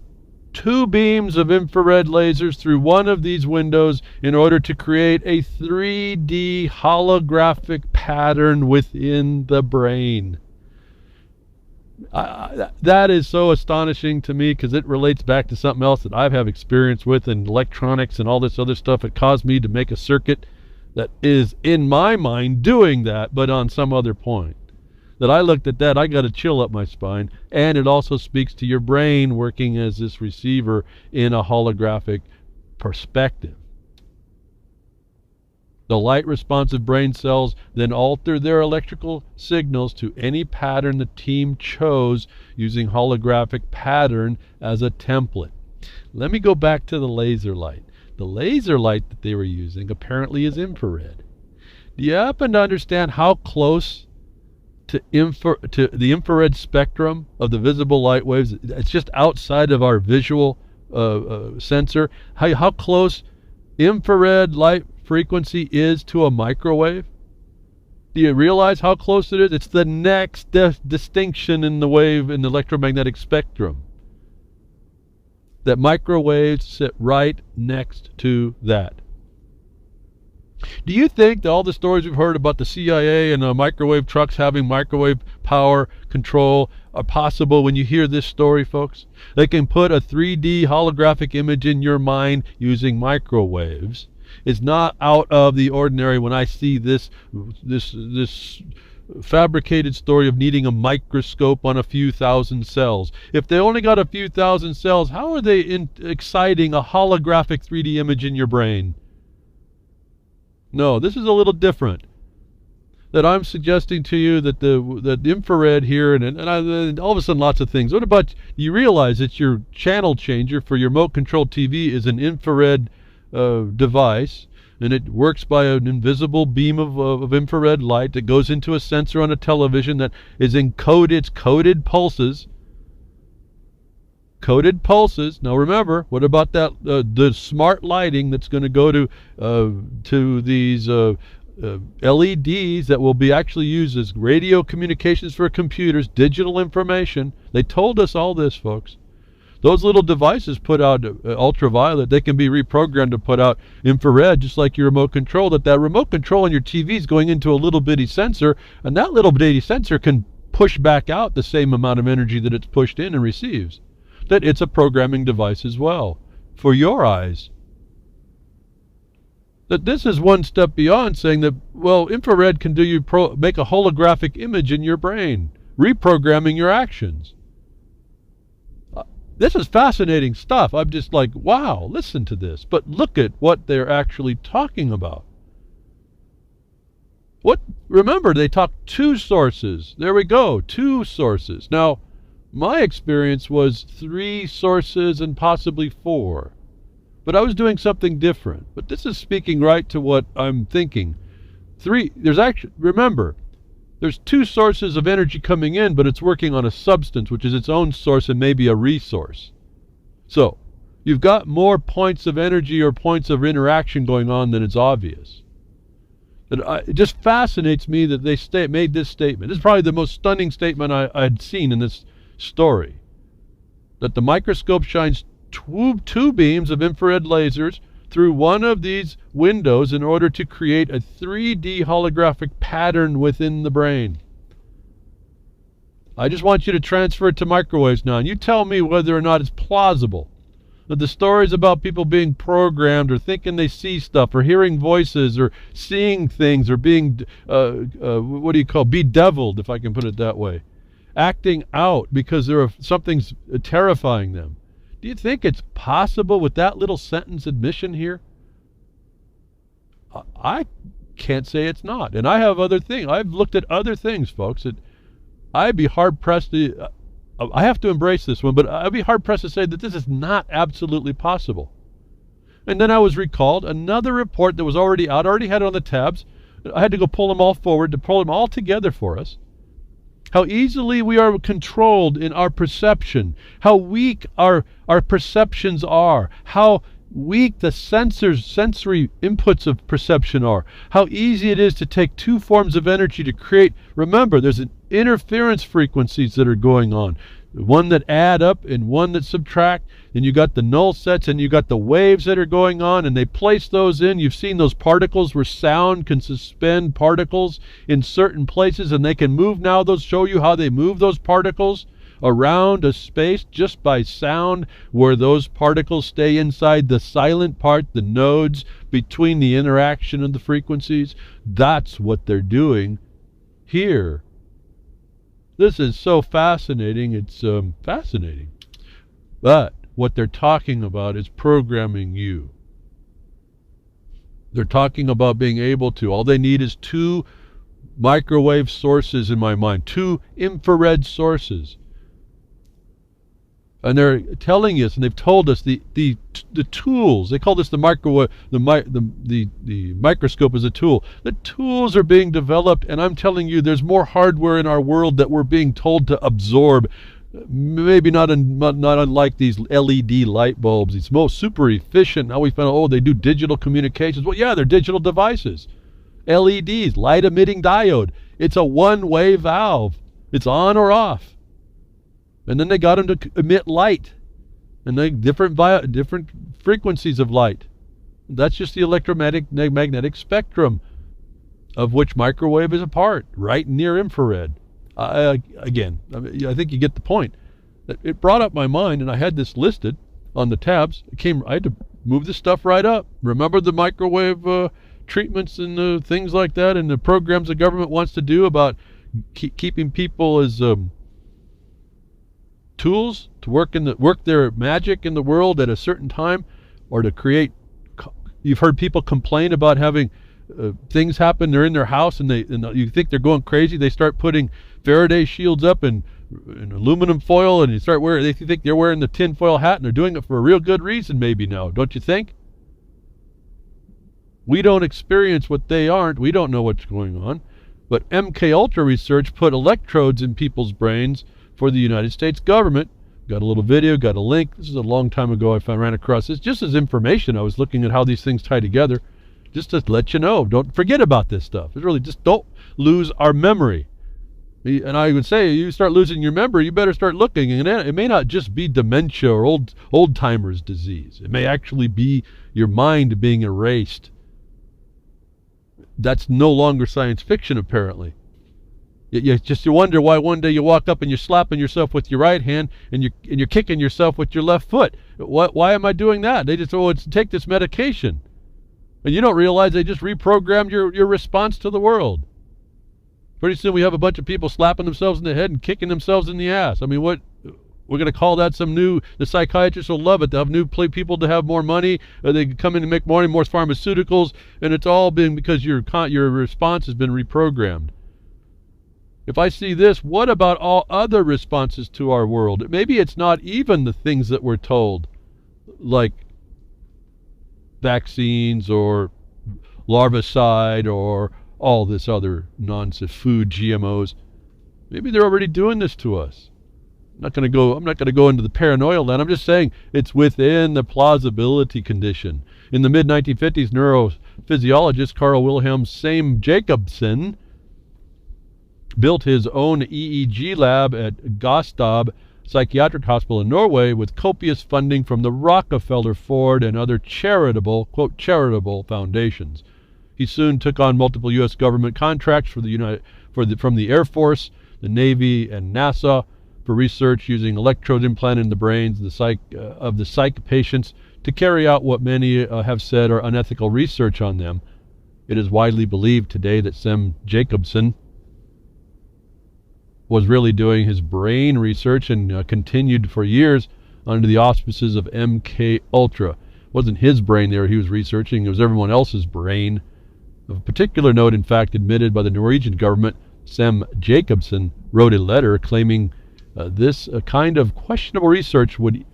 two beams of infrared lasers through one of these windows in order to create a 3D holographic pattern within the brain. That is so astonishing to me because it relates back to something else that I have experience with in electronics and all this other stuff. It caused me to make a circuit that is, in my mind, doing that, but on some other point. That I looked at that, I got a chill up my spine, and it also speaks to your brain working as this receiver in a holographic perspective. The light-responsive brain cells then alter their electrical signals to any pattern the team chose using holographic pattern as a template. Let me go back to the laser light. The laser light that they were using apparently is infrared. Do you happen to understand how close to the infrared spectrum of the visible light waves? It's just outside of our visual sensor. How close infrared light frequency is to a microwave? Do you realize how close it is? It's the next distinction in the wave in the electromagnetic spectrum. That microwaves sit right next to that. Do you think that all the stories we've heard about the CIA and microwave trucks having microwave power control are possible when you hear this story, folks? They can put a 3D holographic image in your mind using microwaves. It's not out of the ordinary when I see this fabricated story of needing a microscope on a few thousand cells. If they only got a few thousand cells, how are they exciting a holographic 3D image in your brain? No, this is a little different. that I'm suggesting to you that the infrared here and all of a sudden lots of things. What about you realize that your channel changer for your remote control TV is an infrared device, and it works by an invisible beam of infrared light that goes into a sensor on a television that is encoded. It's coded pulses. Coded pulses. Now remember, what about that the smart lighting that's going to go to these LEDs that will be actually used as radio communications for computers, digital information. They told us all this, folks. Those little devices put out ultraviolet. They can be reprogrammed to put out infrared, just like your remote control. That remote control on your TV is going into a little bitty sensor, and that little bitty sensor can push back out the same amount of energy that it's pushed in and receives. That it's a programming device as well for your eyes. That this is one step beyond saying that, well, infrared can do you make a holographic image in your brain, reprogramming your actions. This is fascinating stuff. I'm just like, wow, listen to this. But look at what they're actually talking about. Remember, they talked 2 sources. There we go, 2 sources. Now, my experience was 3 sources and possibly 4. But I was doing something different. But this is speaking right to what I'm thinking. Remember, there's 2 sources of energy coming in, but it's working on a substance, which is its own source and maybe a resource. So, you've got more points of energy or points of interaction going on than it's obvious. It just fascinates me that they made this statement. This is probably the most stunning statement I had seen in this story. That the microscope shines two beams of infrared lasers through one of these windows in order to create a 3D holographic pattern within the brain. I just want you to transfer it to microwaves now, and you tell me whether or not it's plausible. That the stories about people being programmed or thinking they see stuff or hearing voices or seeing things or being, bedeviled, if I can put it that way. Acting out because something's terrifying them. Do you think it's possible with that little sentence admission here? I can't say it's not. And I have other things. I've looked at other things, folks. I'd be hard-pressed to... I have to embrace this one, but I'd be hard-pressed to say that this is not absolutely possible. And then I was recalled another report that was already out. I already had it on the tabs. I had to go pull them all forward to pull them all together for us. How easily we are controlled in our perception, how weak our perceptions are, how weak the sensory inputs of perception are, how easy it is to take 2 forms of energy to create. Remember, there's an interference frequencies that are going on. One that add up and one that subtract, and you got the null sets and you got the waves that are going on, and they place those in. You've seen those particles where sound can suspend particles in certain places, and they can move now. Those show you how they move those particles around a space just by sound, where those particles stay inside the silent part, the nodes between the interaction of the frequencies. That's what they're doing here. This is so fascinating. It's fascinating. But what they're talking about is programming you. They're talking about being able to. All they need is 2 microwave sources in my mind, 2 infrared sources. And they're telling us, and they've told us the tools. They call this the microwave. The microscope is a tool. The tools are being developed, and I'm telling you, there's more hardware in our world that we're being told to absorb. Maybe not unlike these LED light bulbs. It's most super efficient. Now we found out, they do digital communications. Well, yeah, they're digital devices. LEDs, light emitting diode. It's a one-way valve. It's on or off. And then they got them to emit light, and they different frequencies of light. That's just the electromagnetic spectrum, of which microwave is a part, right near infrared. Again, I think you get the point. It brought up my mind, and I had this listed on the tabs. I had to move this stuff right up. Remember the microwave treatments and things like that, and the programs the government wants to do about keeping people as tools to work their magic in the world at a certain time, or to create. You've heard people complain about having things happen. They're in their house, and you think they're going crazy. They start putting Faraday shields up and aluminum foil, and they think they're wearing the tin foil hat, and they're doing it for a real good reason. Maybe now, don't you think? We don't experience what they aren't. We don't know what's going on. But MK Ultra research put electrodes in people's brains for the United States government. Got a little video, got a link. This is a long time ago I ran across this. Just as information, I was looking at how these things tie together. Just to let you know, don't forget about this stuff. It's really just don't lose our memory. And I would say, you start losing your memory, you better start looking. And it may not just be dementia or old-timers disease. It may actually be your mind being erased. That's no longer science fiction, apparently. You wonder why one day you walk up and you're slapping yourself with your right hand and you're kicking yourself with your left foot. Why am I doing that? They just take this medication, and you don't realize they just reprogrammed your response to the world. Pretty soon we have a bunch of people slapping themselves in the head and kicking themselves in the ass. I mean, what? We're going to call that the psychiatrists will love it. They'll have new people to have more money. They can come in and make more pharmaceuticals, and it's all been because your response has been reprogrammed. If I see this, what about all other responses to our world? Maybe it's not even the things that we're told, like vaccines or larvicide or all this other nonsense, food, GMOs. Maybe they're already doing this to us. I'm not going to go into the paranoia land. I'm just saying it's within the plausibility condition. In the mid-1950s, neurophysiologist Carl Wilhelm Jacobsen built his own EEG lab at Gostad Psychiatric Hospital in Norway with copious funding from the Rockefeller, Ford, and other charitable, quote, charitable foundations. He soon took on multiple U.S. government contracts from the Air Force, the Navy, and NASA for research using electrodes implanted in the brains of the psych patients to carry out what many have said are unethical research on them. It is widely believed today that Sem Jacobsen was really doing his brain research and continued for years under the auspices of MK Ultra. It wasn't his brain there he was researching, it was everyone else's brain. Of particular note, in fact, admitted by the Norwegian government, Sem Jacobsen wrote a letter claiming this kind of questionable research would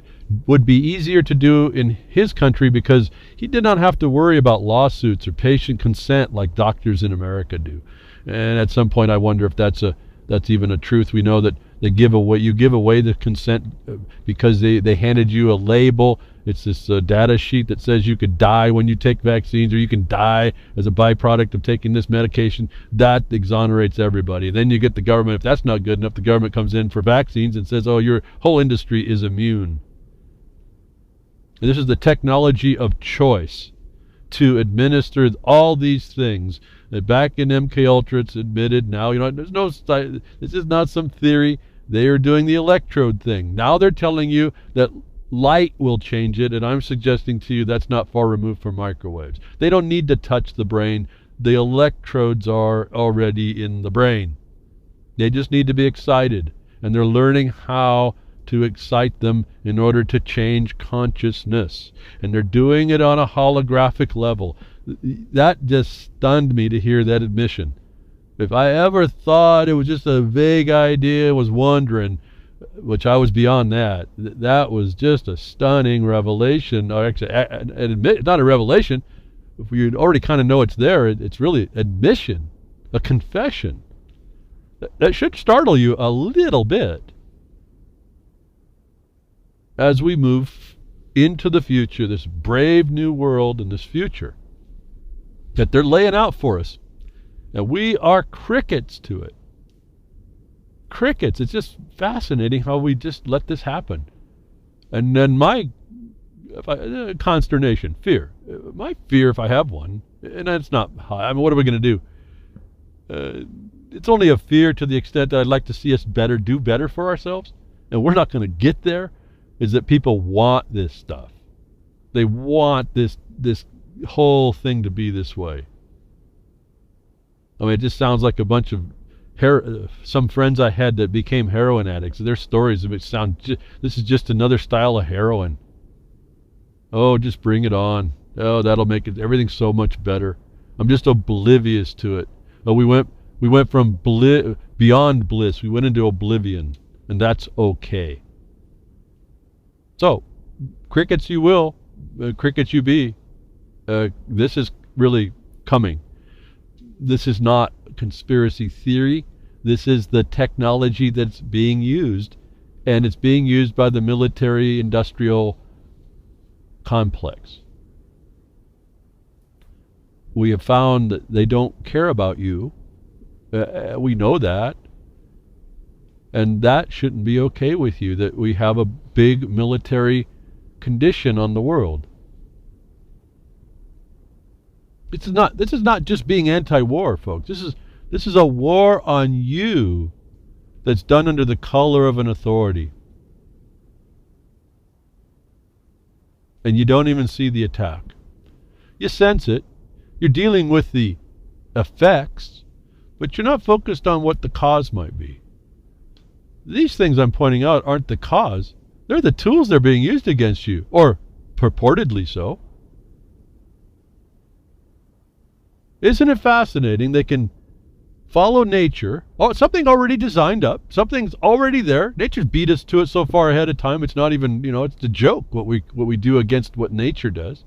be easier to do in his country because he did not have to worry about lawsuits or patient consent like doctors in America do. And at some point I wonder if that's even a truth. We know that you give away the consent because they handed you a label. It's this data sheet that says you could die when you take vaccines, or you can die as a byproduct of taking this medication. That exonerates everybody. Then you get the government. If that's not good enough, the government comes in for vaccines and says, oh, your whole industry is immune. And this is the technology of choice to administer all these things. Back in MK Ultra, it's admitted now. This is not some theory. They are doing the electrode thing. Now they're telling you that light will change it, and I'm suggesting to you that's not far removed from microwaves. They don't need to touch the brain. The electrodes are already in the brain. They just need to be excited, and they're learning how to excite them in order to change consciousness. And they're doing it on a holographic level. That just stunned me to hear that admission. If I ever thought it was just a vague idea, was wondering, which I was beyond that. That was just a stunning revelation. Or actually, not a revelation. If you already kind of know it's there, it's really admission, a confession. That should startle you a little bit. As we move into the future, this brave new world and this future that they're laying out for us, and we are crickets to it. Crickets. It's just fascinating how we just let this happen. And then my consternation, fear. My fear, if I have one, and it's not high. I mean, what are we going to do? It's only a fear to the extent that I'd like to see us do better for ourselves, and we're not going to get there. Is that people want this stuff. They want this whole thing to be this way. I mean, it just sounds like a bunch of some friends I had that became heroin addicts. Their stories this is just another style of heroin. Oh, just bring it on. Oh, that'll make everything so much better. I'm just oblivious to it. We went from beyond bliss. We went into oblivion, and that's okay. So, crickets you will, crickets you be. This is really coming. This is not conspiracy theory. This is the technology that's being used, and it's being used by the military-industrial complex. We have found that they don't care about you. We know that. And that shouldn't be okay with you, that we have a big military condition on the world. This is not just being anti-war, folks. This is a war on you that's done under the color of an authority. And you don't even see the attack. You sense it. You're dealing with the effects, but you're not focused on what the cause might be. These things I'm pointing out aren't the cause. They're the tools that are being used against you, or purportedly so. Isn't it fascinating? They can follow nature. Oh, something already designed up. Something's already there. Nature's beat us to it so far ahead of time. It's not even, it's a joke what we do against what nature does.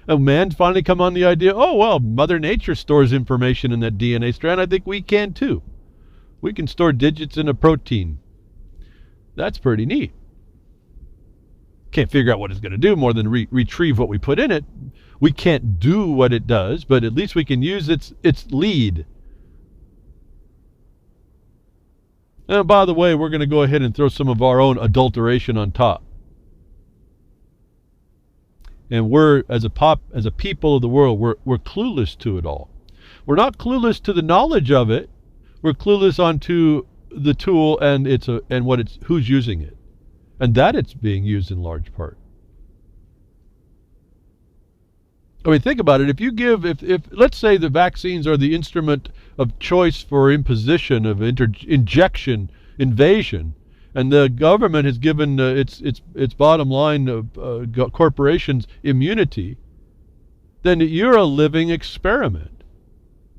And man's finally come on the idea, oh, well, Mother Nature stores information in that DNA strand. I think we can too. We can store digits in a protein. That's pretty neat. Can't figure out what it's going to do more than retrieve what we put in it. We can't do what it does, but at least we can use its lead. And by the way, we're going to go ahead and throw some of our own adulteration on top. And we're, as a people of the world, we're clueless to it all. We're not clueless to the knowledge of it. We're clueless onto the tool and who's using it, and that it's being used in large part. I mean, think about it. If let's say the vaccines are the instrument of choice for imposition of injection, invasion, and the government has given its bottom line corporations immunity, then you're a living experiment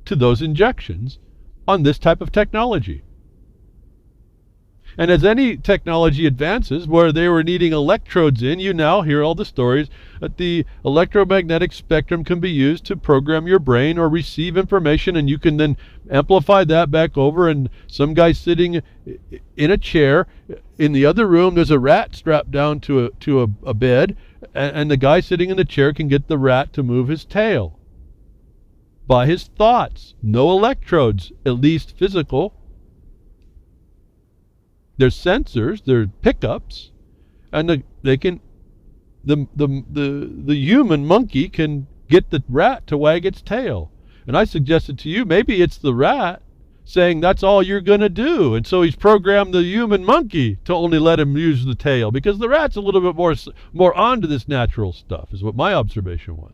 to those injections on this type of technology. And as any technology advances, where they were needing electrodes in, you now hear all the stories that the electromagnetic spectrum can be used to program your brain or receive information, and you can then amplify that back over, and some guy sitting in a chair in the other room, there's a rat strapped down to a bed, and the guy sitting in the chair can get the rat to move his tail by his thoughts. No electrodes, at least physical. There's sensors, there's pickups, and the human monkey can get the rat to wag its tail. And I suggested to you, maybe it's the rat saying that's all you're going to do. And so he's programmed the human monkey to only let him use the tail, because the rat's a little bit more onto this natural stuff, is what my observation was.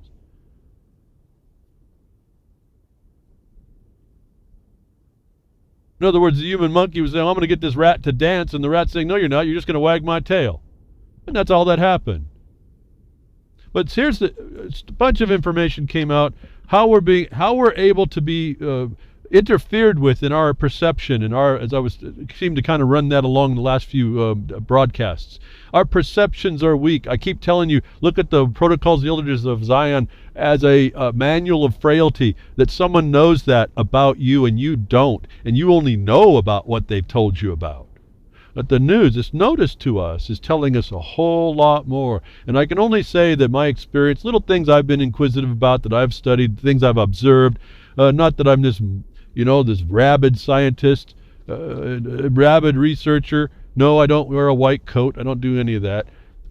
In other words, the human monkey was saying, I'm going to get this rat to dance, and the rat's saying, no, you're not, you're just going to wag my tail. And that's all that happened. But here's a bunch of information came out, how we're able to be interfered with in our perception, as I seemed to kind of run that along the last few broadcasts. Our perceptions are weak. I keep telling you, look at the Protocols of the Elders of Zion as a manual of frailty, that someone knows that about you and you don't, and you only know about what they've told you about. But the news, this notice to us, is telling us a whole lot more. And I can only say that my experience, little things I've been inquisitive about, that I've studied, things I've observed, not that I'm this rabid scientist, rabid researcher. No, I don't wear a white coat. I don't do any of that.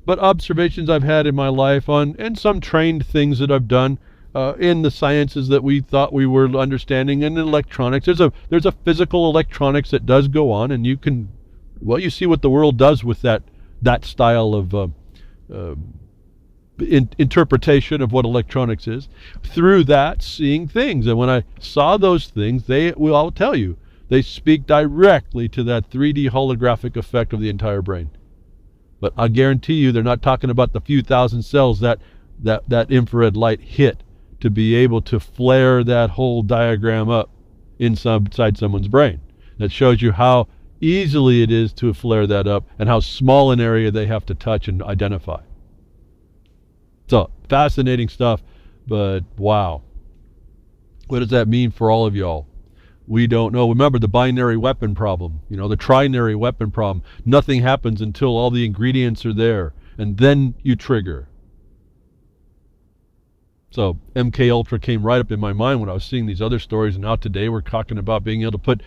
But observations I've had in my life and some trained things that I've done in the sciences that we thought we were understanding, and in electronics. There's a physical electronics that does go on, and you see what the world does with that style of interpretation of what electronics is, through that seeing things. And when I saw those things, I'll tell you, they speak directly to that 3D holographic effect of the entire brain. But I guarantee you they're not talking about the few thousand cells that infrared light hit to be able to flare that whole diagram up inside someone's brain. That shows you how easily it is to flare that up and how small an area they have to touch and identify. So, fascinating stuff, but wow. What does that mean for all of y'all? We don't know. Remember the binary weapon problem, the trinary weapon problem. Nothing happens until all the ingredients are there, and then you trigger. So MK Ultra came right up in my mind when I was seeing these other stories, and now today we're talking about being able to put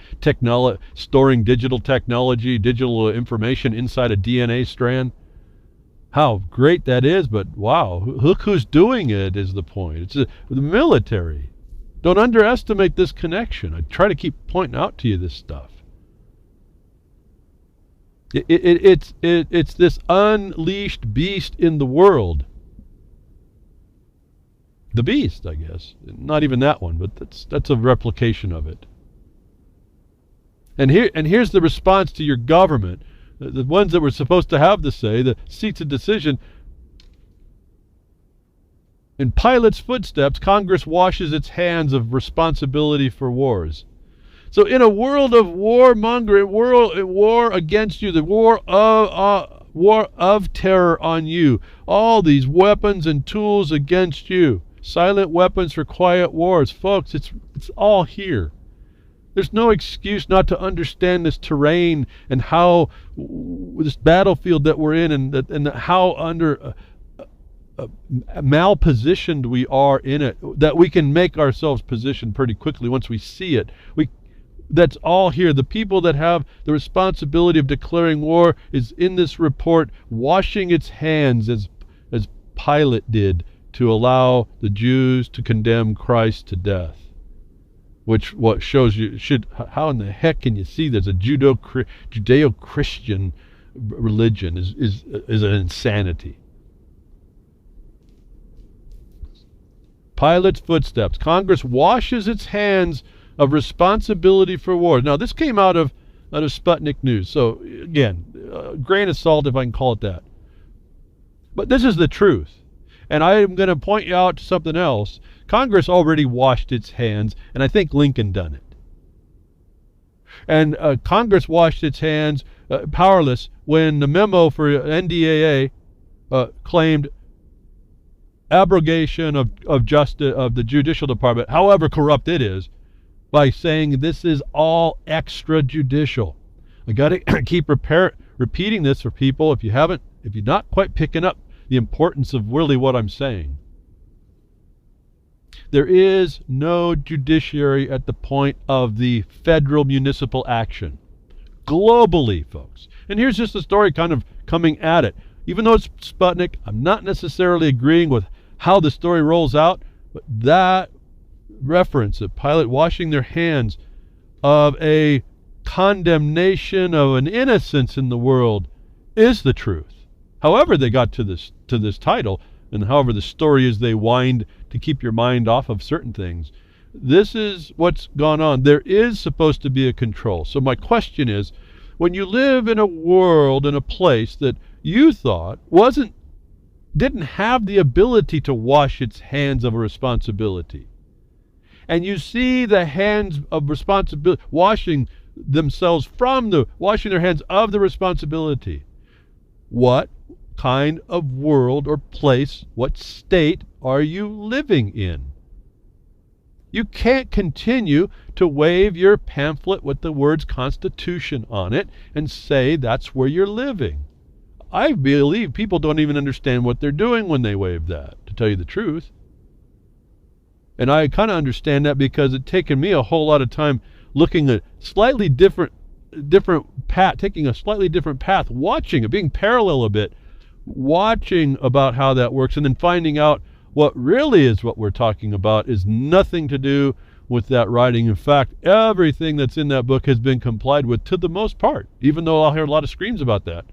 storing digital technology, digital information inside a DNA strand. How great that is, but wow, look who's doing it is the point. It's the military. Don't underestimate this connection. I try to keep pointing out to you this stuff. It's this unleashed beast in the world. The beast, I guess. Not even that one, but that's a replication of it. And here's the response to your government. The ones that were supposed to have the say, the seats of decision. In Pilate's footsteps, Congress washes its hands of responsibility for wars. So in a world of warmongering, war against you, the war of terror on you, all these weapons and tools against you, silent weapons for quiet wars. Folks, it's all here. There's no excuse not to understand this terrain and how this battlefield that we're in and how under malpositioned we are in it, that we can make ourselves positioned pretty quickly once we see it. That's all here. The people that have the responsibility of declaring war is in this report, washing its hands as Pilate did to allow the Jews to condemn Christ to death. Which what shows you how in the heck can you see there's a Judeo-Christian religion is an insanity. Pilate's footsteps. Congress washes its hands of responsibility for war. Now, this came out of Sputnik News. So, again, grain of salt, if I can call it that. But this is the truth. And I am going to point you out to something else. Congress already washed its hands, and I think Lincoln done it. And Congress washed its hands powerless when the memo for NDAA claimed abrogation of justice of the judicial department, however corrupt it is, by saying this is all extrajudicial. I got to keep repeating this for people if you're not quite picking up the importance of really what I'm saying. There is no judiciary at the point of the federal municipal action. Globally, folks. And here's just a story kind of coming at it. Even though it's Sputnik, I'm not necessarily agreeing with how the story rolls out, but that reference of Pilate washing their hands of a condemnation of an innocence in the world is the truth. However they got to this title, and however the story is they wind to keep your mind off of certain things, this is what's gone on. There is supposed to be a control. So my question is, when you live in a world, in a place that you thought didn't have the ability to wash its hands of a responsibility, and you see the hands of responsibility washing their hands of the responsibility, what kind of world or place, what state are you living in? You can't continue to wave your pamphlet with the words Constitution on it and say that's where you're living. I believe people don't even understand what they're doing when they wave that, to tell you the truth. And I kind of understand that because it's taken me a whole lot of time looking at slightly different path, taking a slightly different path, watching it, being parallel a bit, watching about how that works, and then finding out what really is what we're talking about is nothing to do with that writing. In fact, everything that's in that book has been complied with to the most part, even though I'll hear a lot of screams about that.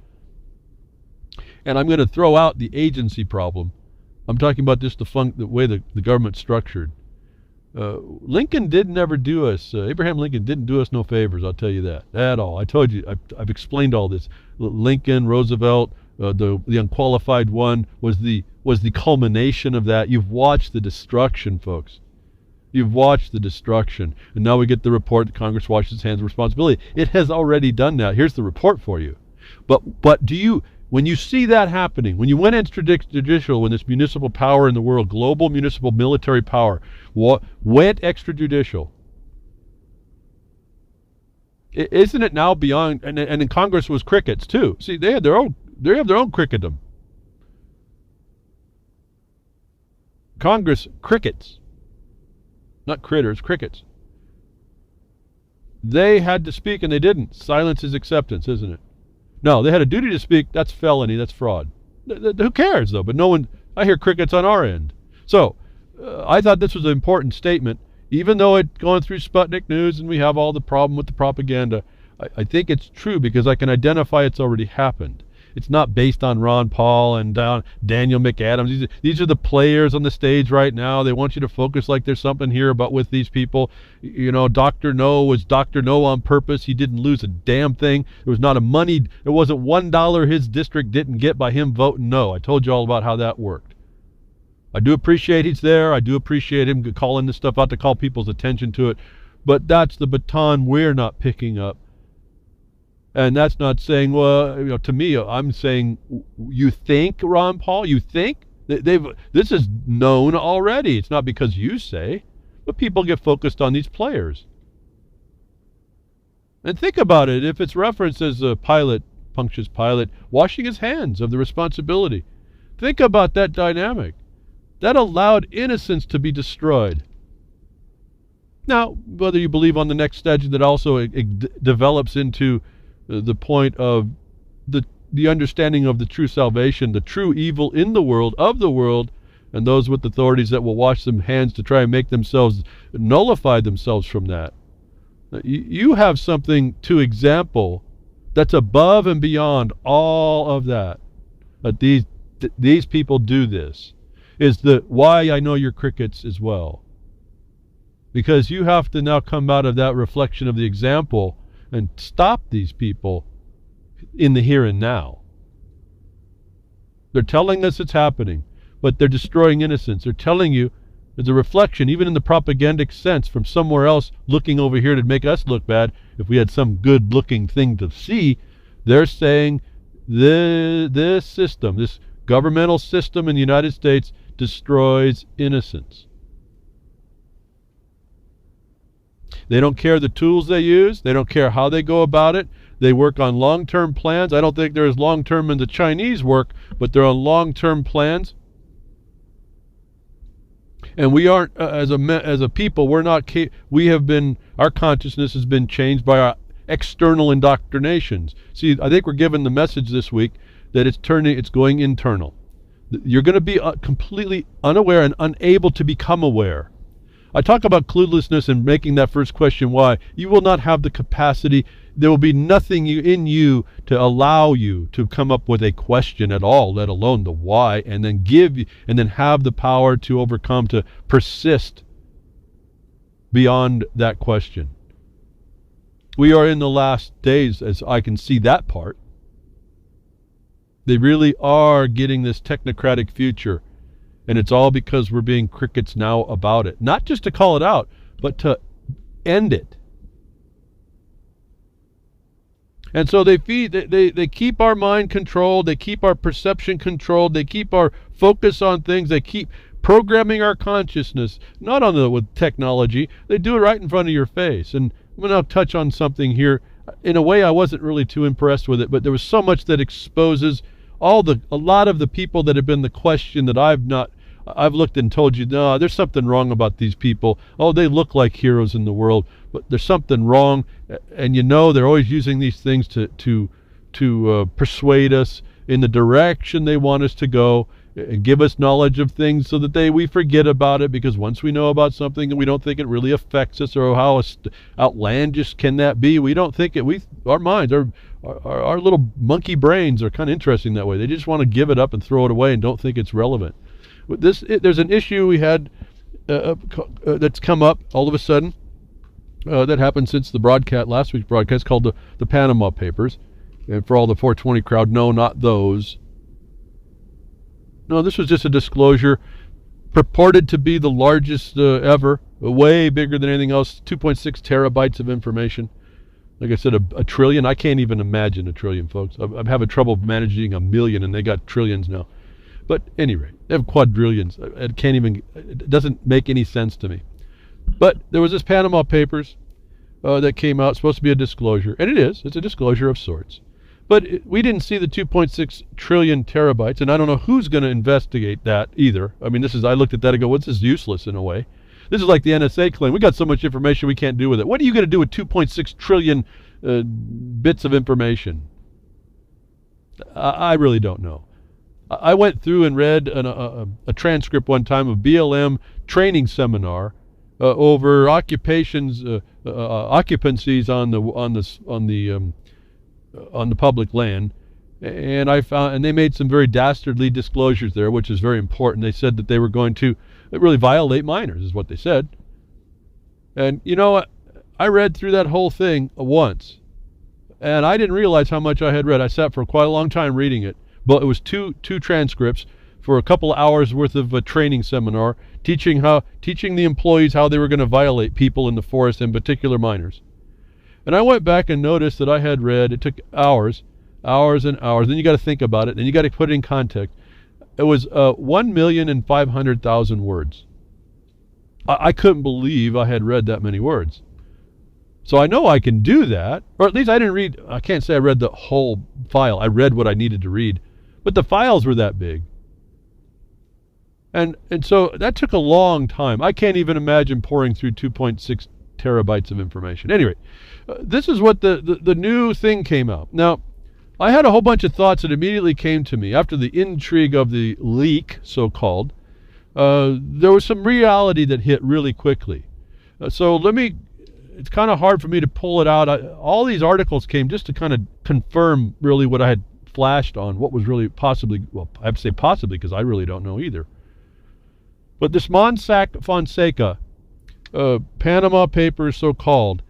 And I'm going to throw out the agency problem. I'm talking about just the way the government's structured. Lincoln did never do us, Abraham Lincoln didn't do us no favors, I'll tell you that, at all. I told you, I've explained all this. Lincoln, Roosevelt, the unqualified one was the was the culmination of that. You've watched the destruction, folks. You've watched the destruction. And now we get the report that Congress washes its hands of responsibility. It has already done that. Here's the report for you. But do you, when you see that happening, when you went extrajudicial, when this municipal power in the world, global municipal military power, went extrajudicial, isn't it now beyond? And in Congress was crickets too. See, they have their own cricketdom. Congress, crickets. Not critters, crickets. They had to speak and they didn't. Silence is acceptance, isn't it? No, they had a duty to speak. That's felony. That's fraud. Who cares, though? But no one, I hear crickets on our end. So, I thought this was an important statement. Even though it's going through Sputnik News and we have all the problem with the propaganda, I think it's true because I can identify it's already happened. It's not based on Ron Paul and Daniel McAdams. These are the players on the stage right now. They want you to focus like there's something here about with these people. You know, Dr. No was Dr. No on purpose. He didn't lose a damn thing. There was not a money. There wasn't $1 his district didn't get by him voting no. I told you all about how that worked. I do appreciate he's there. I do appreciate him calling this stuff out to call people's attention to it. But that's the baton we're not picking up. And that's not saying, well, you know, to me, I'm saying, you think, Ron Paul, you think? This is known already. It's not because you say, but people get focused on these players. And think about it. If it's referenced as a pilot, Pontius Pilate, washing his hands of the responsibility. Think about that dynamic. That allowed innocence to be destroyed. Now, whether you believe on the next statute that also it develops into the point of the understanding of the true salvation, the true evil in the world, of the world, and those with authorities that will wash them hands to try and make themselves, nullify themselves from that. You have something to example that's above and beyond all of that. But these people do this. Is the why I know you're crickets as well. Because you have to now come out of that reflection of the example and stop these people in the here and now. They're telling us it's happening, but they're destroying innocence. They're telling you there's a reflection, even in the propagandic sense, from somewhere else looking over here to make us look bad. If we had some good-looking thing to see, they're saying this system, this governmental system in the United States, destroys innocence. They don't care the tools they use. They don't care how they go about it. They work on long-term plans. I don't think they're as long-term in the Chinese work, but they're on long-term plans. And we aren't, as a people, we're not. We have been. Our consciousness has been changed by our external indoctrinations. See, I think we're given the message this week that it's going internal. You're going to be completely unaware and unable to become aware. I talk about cluelessness and making that first question why. You will not have the capacity. There will be nothing in you to allow you to come up with a question at all, let alone the why, and then have the power to overcome, to persist beyond that question. We are in the last days, as I can see that part. They really are getting this technocratic future. And it's all because we're being crickets now about it. Not just to call it out, but to end it. And so they keep our mind controlled. They keep our perception controlled. They keep our focus on things. They keep programming our consciousness, not with technology. They do it right in front of your face. And I'm going to touch on something here. In a way, I wasn't really too impressed with it, but there was so much that exposes a lot of the people that have been the question that I've looked and told you, no, there's something wrong about these people. Oh, they look like heroes in the world, but there's something wrong. And they're always using these things to persuade us in the direction they want us to go and give us knowledge of things so that we forget about it, because once we know about something and we don't think it really affects us, or how outlandish can that be, we don't think it. Our minds, our little monkey brains are kind of interesting that way. They just want to give it up and throw it away and don't think it's relevant. There's an issue we had that's come up all of a sudden that happened since the last week's broadcast, called the Panama Papers. And for all the 420 crowd, no, not those. No, this was just a disclosure purported to be the largest ever, way bigger than anything else, 2.6 terabytes of information. Like I said, a trillion. I can't even imagine a trillion, folks. I'm having trouble managing a million, and they got trillions now. But at any rate, they have quadrillions. It doesn't make any sense to me. But there was this Panama Papers that came out, supposed to be a disclosure. And it is. It's a disclosure of sorts. But we didn't see the 2.6 trillion terabytes, and I don't know who's going to investigate that either. I mean, I looked at that and go, well, this is useless in a way. This is like the NSA claim. We got so much information we can't do with it. What are you going to do with 2.6 trillion bits of information? I really don't know. I went through and read a transcript one time of BLM training seminar over occupancies on the public land, and they made some very dastardly disclosures there, which is very important. They said that they were going to really violate minors, is what they said. And you know what? I read through that whole thing once, and I didn't realize how much I had read. I sat for quite a long time reading it, but it was two transcripts for a couple of hours worth of a training seminar teaching the employees how they were going to violate people in the forest, in particular minors. And I went back and noticed that I had read, it took hours and hours. Then you got to think about it, and you got to put it in context. It was 1,500,000 words. I couldn't believe I had read that many words. So I know I can do that, or at least I can't say I read the whole file. I read what I needed to read, but the files were that big. And so that took a long time. I can't even imagine pouring through 2.6 terabytes of information. Anyway, this is what the new thing came out. Now, I had a whole bunch of thoughts that immediately came to me after the intrigue of the leak, so-called. There was some reality that hit really quickly. It's kind of hard for me to pull it out. All these articles came just to kind of confirm really what I had flashed on, what was really possibly, well, I have to say possibly because I really don't know either. But this Mossack Fonseca, Panama Papers so-called,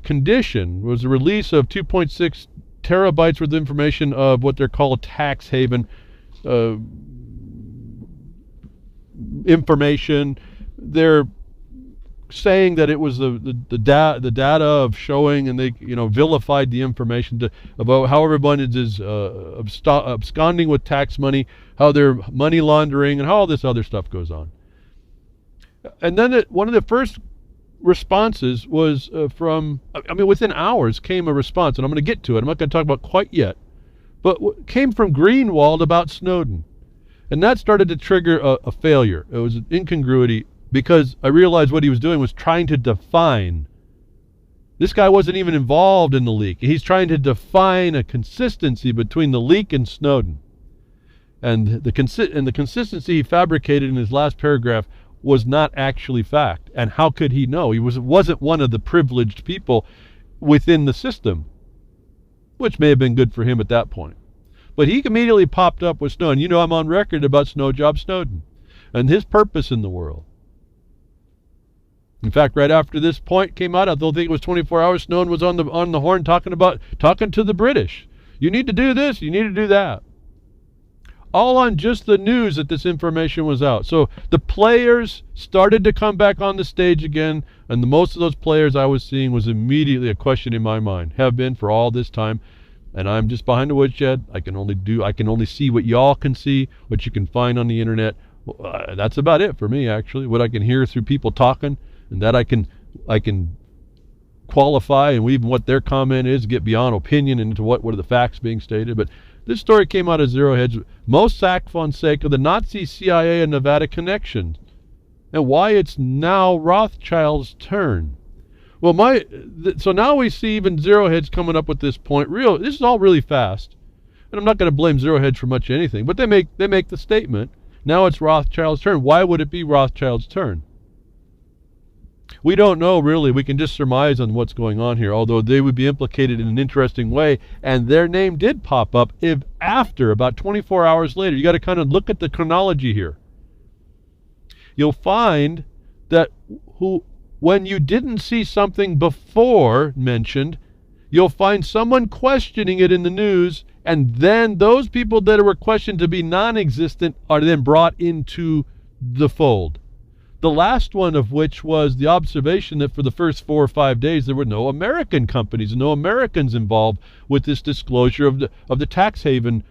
condition was the release of 2.6 terabytes worth of information of what they're called tax haven information. They're saying that it was the data of showing, and they vilified the information about how everyone is absconding with tax money, how they're money laundering, and how all this other stuff goes on. And then one of the first responses was within hours came a response, and I'm going to get to it. I'm not going to talk about it quite yet, but came from Greenwald about Snowden. And that started to trigger a failure. It was an incongruity, because I realized what he was doing was trying to define. This guy wasn't even involved in the leak. He's trying to define a consistency between the leak and Snowden. And the consistency he fabricated in his last paragraph was not actually fact. And how could he know? He wasn't one of the privileged people within the system, which may have been good for him at that point. But he immediately popped up with Snowden. I'm on record about Snowjob Snowden and his purpose in the world. In fact, right after this point came out, I don't think it was 24 hours, Snowden was on the horn talking to the British. You need to do this, you need to do that. All on just the news that this information was out. So the players started to come back on the stage again, and most of those players I was seeing was immediately a question in my mind, have been for all this time. And I'm just behind the woodshed. I can only see what y'all can see, what you can find on the internet. That's about it for me, actually. What I can hear through people talking, and that I can qualify, and even what their comment is, get beyond opinion and into what are the facts being stated. But this story came out of Zero Hedge. Mossack Fonseca, the Nazi, CIA, and Nevada connection, and why it's now Rothschild's turn. Well, so now we see even Zero Hedge coming up with this point. This is all really fast, and I'm not going to blame Zero Hedge for much anything. But they make the statement. Now it's Rothschild's turn. Why would it be Rothschild's turn? We don't know really. We can just surmise on what's going on here. Although they would be implicated in an interesting way, and their name did pop up after about 24 hours later. You got to kind of look at the chronology here. You'll find that when you didn't see something before mentioned, you'll find someone questioning it in the news, and then those people that were questioned to be non-existent are then brought into the fold. The last one of which was the observation that for the first 4 or 5 days there were no American companies and no Americans involved with this disclosure of the tax haven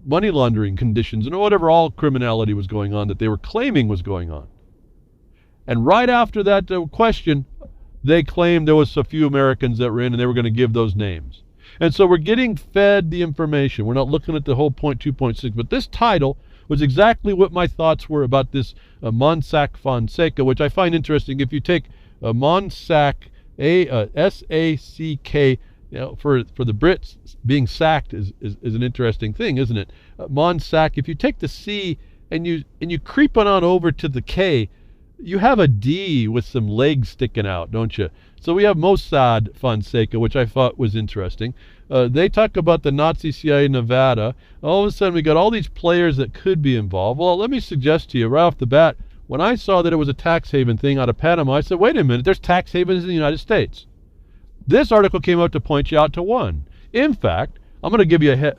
money laundering conditions and whatever all criminality was going on that they were claiming was going on. And right after that question, they claimed there was a few Americans that were in and they were going to give those names. And so we're getting fed the information. We're not looking at the whole point 2.6, but this title was exactly what my thoughts were about this Mossack Fonseca, which I find interesting. If you take Mossack, S-A-C-K, for the Brits, being sacked is an interesting thing, isn't it? Mossack, if you take the C and you creep on over to the K, you have a D with some legs sticking out, don't you? So we have Mossad Fonseca, which I thought was interesting. They talk about the Nazi CIA in Nevada. All of a sudden, we got all these players that could be involved. Well, let me suggest to you right off the bat, when I saw that it was a tax haven thing out of Panama, I said, wait a minute, there's tax havens in the United States. This article came out to point you out to one. In fact, I'm going to give you a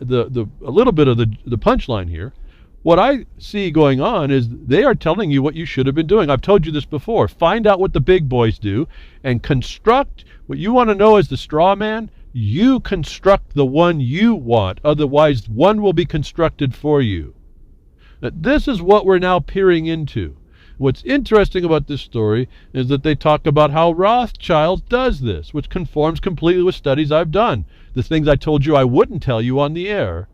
little bit of the punchline here. What I see going on is they are telling you what you should have been doing. I've told you this before. Find out what the big boys do and construct what you want to know as the straw man. You construct the one you want. Otherwise, one will be constructed for you. Now, this is what we're now peering into. What's interesting about this story is that they talk about how Rothschild does this, which conforms completely with studies I've done. The things I told you I wouldn't tell you on the air.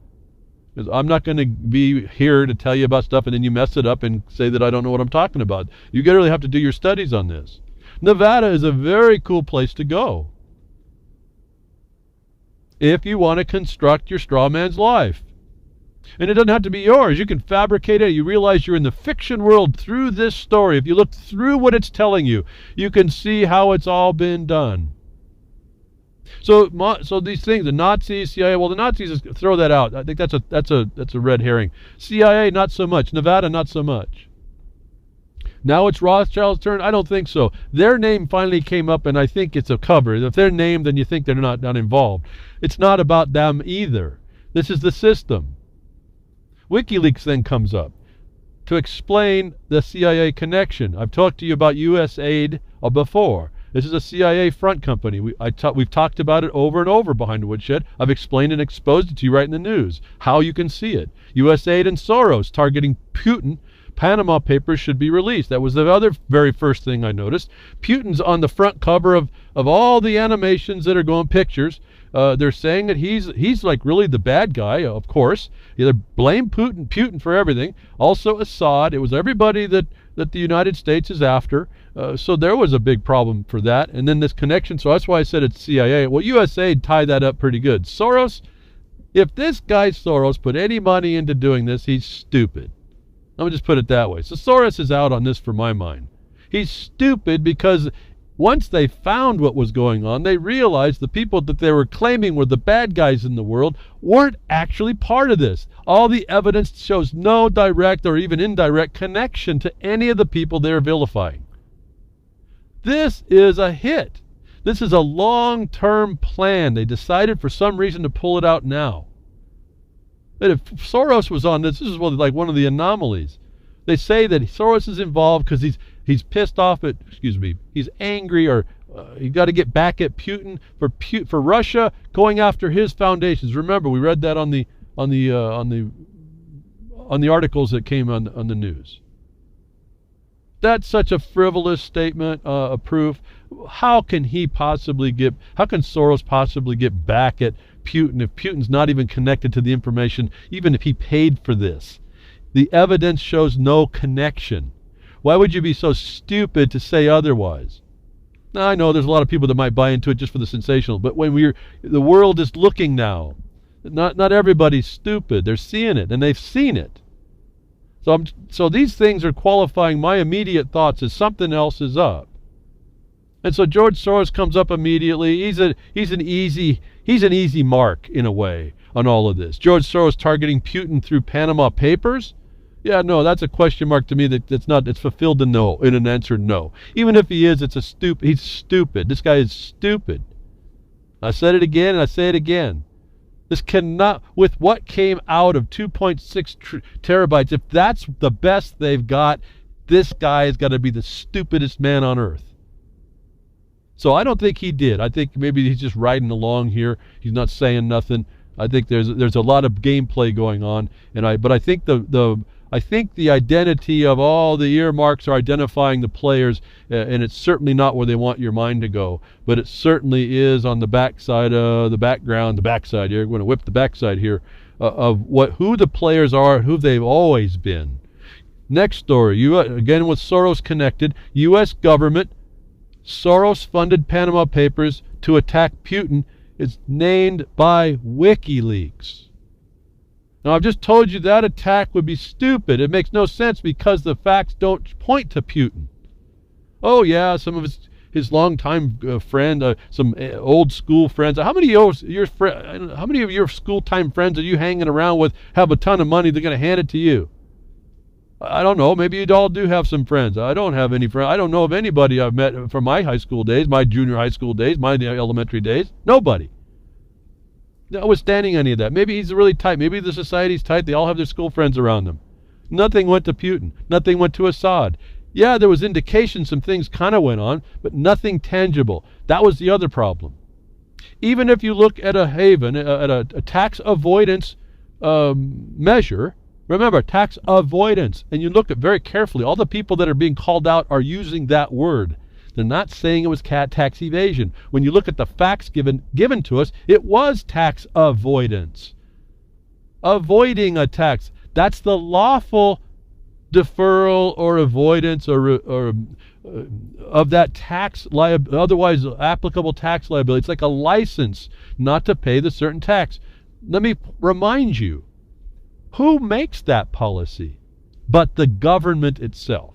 Because I'm not going to be here to tell you about stuff and then you mess it up and say that I don't know what I'm talking about. You really have to do your studies on this. Nevada is a very cool place to go if you want to construct your straw man's life. And it doesn't have to be yours. You can fabricate it. You realize you're in the fiction world through this story. If you look through what it's telling you, you can see how it's all been done. So these things, the Nazis, CIA, well, the Nazis, throw that out. I think that's a red herring. CIA, not so much. Nevada, not so much. Now it's Rothschild's turn? I don't think so. Their name finally came up, and I think it's a cover. If they're named, then you think they're not involved. It's not about them either. This is the system. WikiLeaks then comes up to explain the CIA connection. I've talked to you about USAID before. This is a CIA front company. We've talked about it over and over behind the Woodshed. I've explained and exposed it to you right in the news, how you can see it. USAID and Soros targeting Putin. Panama Papers should be released. That was the other very first thing I noticed. Putin's on the front cover of all the animations that are going pictures. They're saying that he's like really the bad guy, of course. Either blame Putin for everything. Also Assad. It was everybody that the United States is after. So there was a big problem for that. And then this connection, so that's why I said it's CIA. Well, USAID tied that up pretty good. Soros, if this guy Soros put any money into doing this, he's stupid. Let me just put it that way. So Soros is out on this for my mind. He's stupid because once they found what was going on, they realized the people that they were claiming were the bad guys in the world weren't actually part of this. All the evidence shows no direct or even indirect connection to any of the people they're vilifying. This is a hit. This is a long-term plan. They decided for some reason to pull it out now. But if Soros was on this is like one of the anomalies. They say that Soros is involved because he's pissed off at, he's angry or he got to get back at Putin for Russia going after his foundations. Remember, we read that on the articles that came on the news. That's such a frivolous statement of proof. How can Soros possibly get back at Putin if Putin's not even connected to the information, even if he paid for this? The evidence shows no connection. Why would you be so stupid to say otherwise? Now, I know there's a lot of people that might buy into it just for the sensational, but when the world is looking now, not everybody's stupid. They're seeing it, and they've seen it. So these things are qualifying my immediate thoughts as something else is up. And so George Soros comes up immediately. He's an easy mark in a way on all of this. George Soros targeting Putin through Panama Papers? Yeah, no, that's a question mark to me it's fulfilled in an answer no. Even if he is, he's stupid. This guy is stupid. I said it again and I say it again. This cannot, with what came out of 2.6 terabytes, if that's the best they've got, this guy has got to be the stupidest man on earth. So I don't think he did. I think maybe he's just riding along here. He's not saying nothing. I think there's a lot of gameplay going on, but I think the identity of all the earmarks are identifying the players, and it's certainly not where they want your mind to go. But it certainly is on the backside of the background, the backside here. We're going to whip the backside here of who the players are, who they've always been. Next story, again with Soros connected, U.S. government, Soros-funded Panama Papers to attack Putin is named by WikiLeaks. Now, I've just told you that attack would be stupid. It makes no sense because the facts don't point to Putin. Oh, yeah, some of his longtime friend, some old school friends. How many of your school time friends are you hanging around with have a ton of money? They're going to hand it to you. I don't know. Maybe you all do have some friends. I don't have any friends. I don't know of anybody I've met from my high school days, my junior high school days, my elementary days. Nobody. Notwithstanding any of that. Maybe he's really tight. Maybe the society's tight. They all have their school friends around them. Nothing went to Putin. Nothing went to Assad. Yeah, there was indication some things kind of went on, but nothing tangible. That was the other problem. Even if you look at a haven, at a tax avoidance measure, remember, tax avoidance, and you look at very carefully, all the people that are being called out are using that word. They're not saying it was tax evasion. When you look at the facts given to us, it was tax avoidance. Avoiding a tax. That's the lawful deferral or avoidance or of that tax otherwise applicable tax liability. It's like a license not to pay the certain tax. Let me remind you, who makes that policy but the government itself?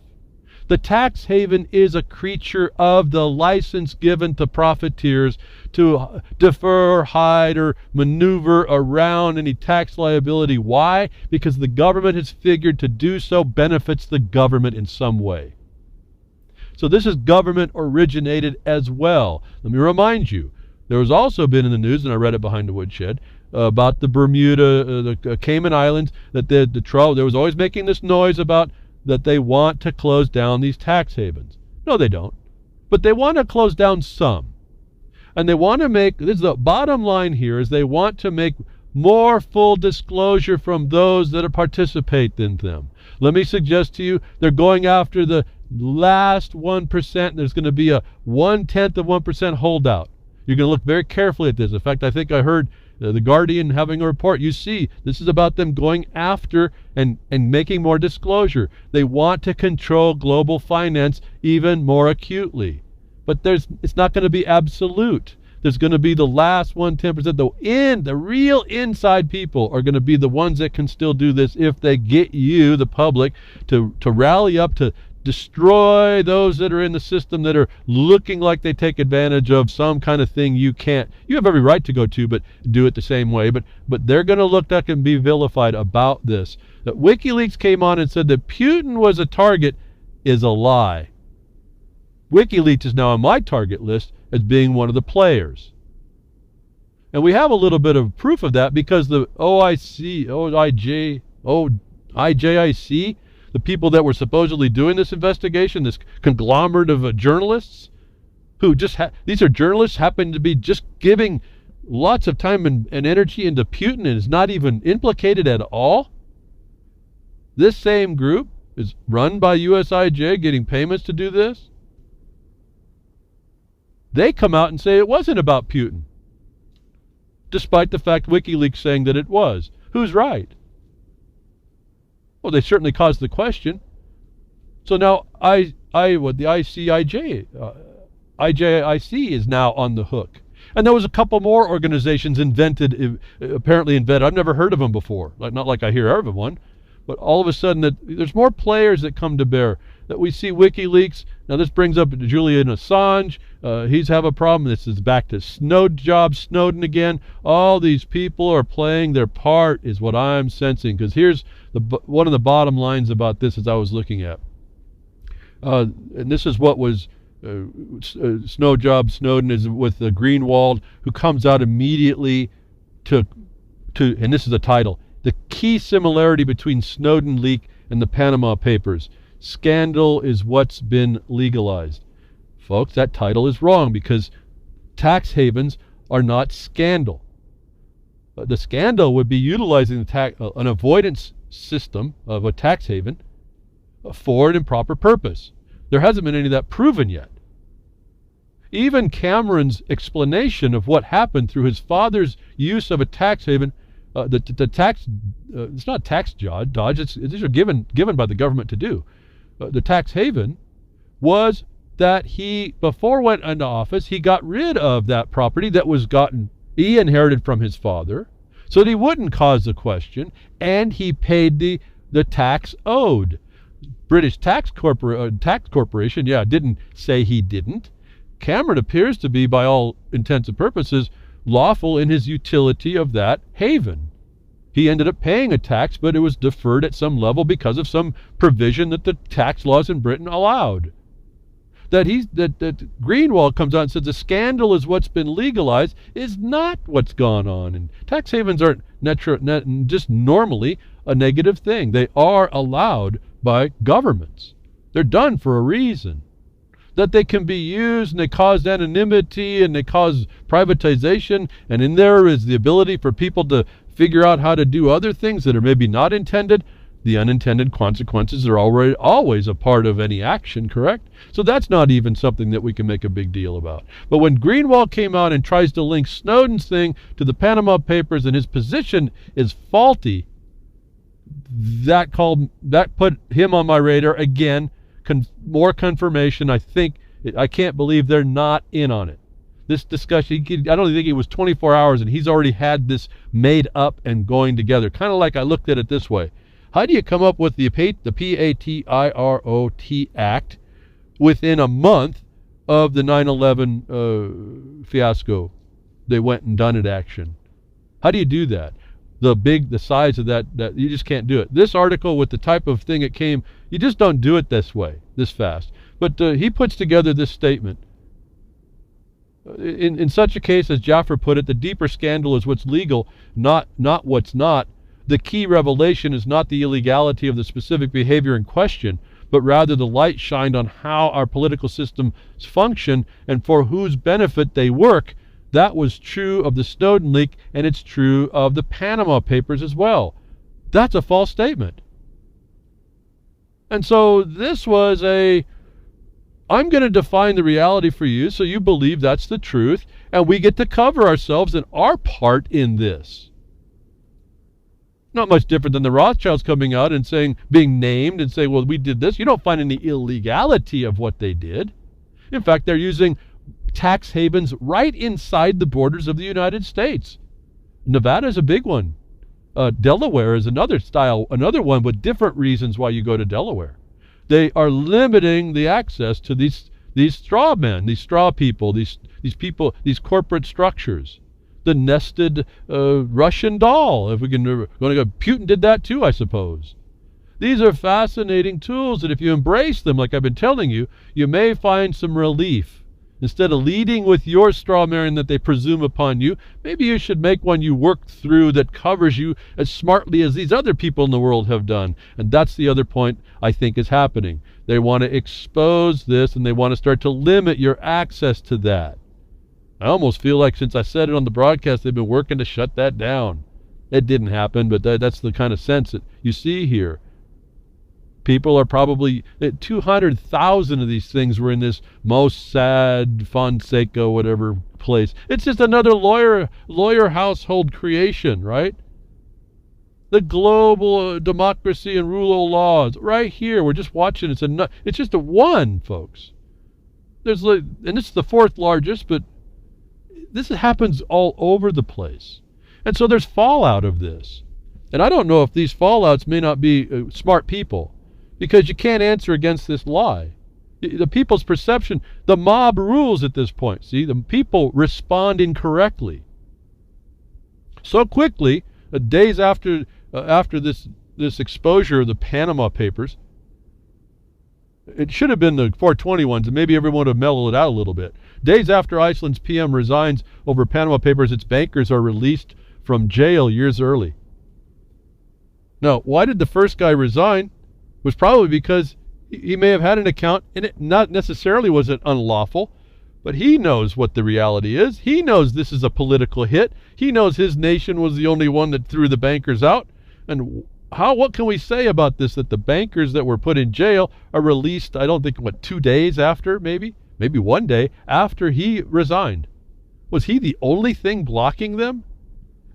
The tax haven is a creature of the license given to profiteers to defer, hide, or maneuver around any tax liability. Why? Because the government has figured to do so benefits the government in some way. So this is government originated as well. Let me remind you, there has also been in the news, and I read it behind the woodshed, about the Bermuda, the Cayman Islands, that there was always making this noise about that they want to close down these tax havens. No, they don't. But they want to close down some. And they want to make, this is the bottom line here, is they want to make more full disclosure from those that participate in them. Let me suggest to you, they're going after the last 1%. There's going to be a 1/10 of 1% holdout. You're going to look very carefully at this. In fact, I think I heard the Guardian having a report. You see, this is about them going after and making more disclosure. They want to control global finance even more acutely. But it's not going to be absolute. There's going to be the last 1/10%. The real inside people are going to be the ones that can still do this if they get you, the public, to rally up to destroy those that are in the system that are looking like they take advantage of some kind of thing you have every right to go to, but do it the same way. But they're going to look like and be vilified about this. That WikiLeaks came on and said that Putin was a target is a lie. WikiLeaks is now on my target list as being one of the players. And we have a little bit of proof of that because the IJIC, the people that were supposedly doing this investigation, this conglomerate of journalists, who these are journalists happen to be just giving lots of time and energy into Putin and is not even implicated at all. This same group is run by USIJ, getting payments to do this. They come out and say it wasn't about Putin, despite the fact WikiLeaks saying that it was. Who's right? Well, they certainly caused the question. So now the IJIC is now on the hook. And there was a couple more organizations apparently invented. I've never heard of them before. Not like I hear of one. But all of a sudden, there's more players that come to bear. That we see WikiLeaks. Now this brings up Julian Assange. He's have a problem. This is back to Snowden again. All these people are playing their part is what I'm sensing. Because here's one of the bottom lines about this as I was looking at. And this is what was Snow Job Snowden is with the Greenwald, who comes out immediately to, and this is the title, The Key Similarity Between Snowden Leak and the Panama Papers. Scandal is what's been legalized. Folks, that title is wrong, because tax havens are not scandal. The scandal would be utilizing an avoidance system of a tax haven for an improper purpose. There hasn't been any of that proven yet. Even Cameron's explanation of what happened through his father's use of a tax haven, it's not tax dodge, these are given by the government to do. The tax haven was that he, before went into office, he got rid of that property that he inherited from his father, so that he wouldn't cause the question, and he paid the tax owed. British tax corporation, didn't say he didn't. Cameron appears to be, by all intents and purposes, lawful in his utility of that haven. He ended up paying a tax, but it was deferred at some level because of some provision that the tax laws in Britain allowed. That Greenwald comes out and says the scandal is what's been legalized is not what's gone on. And tax havens aren't just normally a negative thing. They are allowed by governments. They're done for a reason. That they can be used, and they cause anonymity, and they cause privatization, and in there is the ability for people to figure out how to do other things that are maybe not intended. The unintended consequences are always a part of any action, correct? So that's not even something that we can make a big deal about. But when Greenwald came out and tries to link Snowden's thing to the Panama Papers, and his position is faulty, that put him on my radar again. More confirmation. I can't believe they're not in on it. This discussion, I don't think it was 24 hours, and he's already had this made up and going together. Kind of like I looked at it this way. How do you come up with the PATIROT Act within a month of the 9/11 fiasco? They went and done it action. How do you do that? The size of that you just can't do it. This article, with the type of thing it came, you just don't do it this way, this fast. But he puts together this statement. In such a case, as Jaffer put it, the deeper scandal is what's legal, not what's not. The key revelation is not the illegality of the specific behavior in question, but rather the light shined on how our political systems function and for whose benefit they work. That was true of the Snowden leak, and it's true of the Panama Papers as well. That's a false statement. And so this was I'm going to define the reality for you so you believe that's the truth, and we get to cover ourselves in our part in this. Not much different than the Rothschilds coming out and being named and saying, well, we did this. You don't find any illegality of what they did. In fact, they're using tax havens right inside the borders of the United States. Nevada is a big one. Delaware is another one with different reasons why you go to Delaware. They are limiting the access to these straw men, these straw people, these people, these corporate structures. The nested Russian doll. If we can going to go, Putin did that too, I suppose. These are fascinating tools that if you embrace them, like I've been telling you, you may find some relief. Instead of leading with your straw man that they presume upon you, maybe you should make one you work through that covers you as smartly as these other people in the world have done. And that's the other point I think is happening. They want to expose this, and they want to start to limit your access to that. I almost feel like since I said it on the broadcast, they've been working to shut that down. It didn't happen, but that's the kind of sense that you see here. People are probably, 200,000 of these things were in this Mossad, Fonseca, whatever place. It's just another lawyer household creation, right? The global democracy and rule of laws, right here. We're just watching. It's just a one, folks. And this is the fourth largest, but this happens all over the place. And so there's fallout of this. And I don't know if these fallouts may not be smart people, because you can't answer against this lie. The people's perception, the mob rules at this point. See, the people respond incorrectly. So quickly, days after this exposure of the Panama Papers, It should have been the 420 ones, and maybe everyone would have mellowed it out a little bit. Days after Iceland's PM resigns over Panama Papers, its bankers are released from jail years early. Now, why did the first guy resign? It was probably because he may have had an account, and it not necessarily was it unlawful, but he knows what the reality is. He knows this is a political hit. He knows his nation was the only one that threw the bankers out. And what can we say about this, that the bankers that were put in jail are released, I don't think, 2 days after, maybe 1 day after he resigned? Was he the only thing blocking them?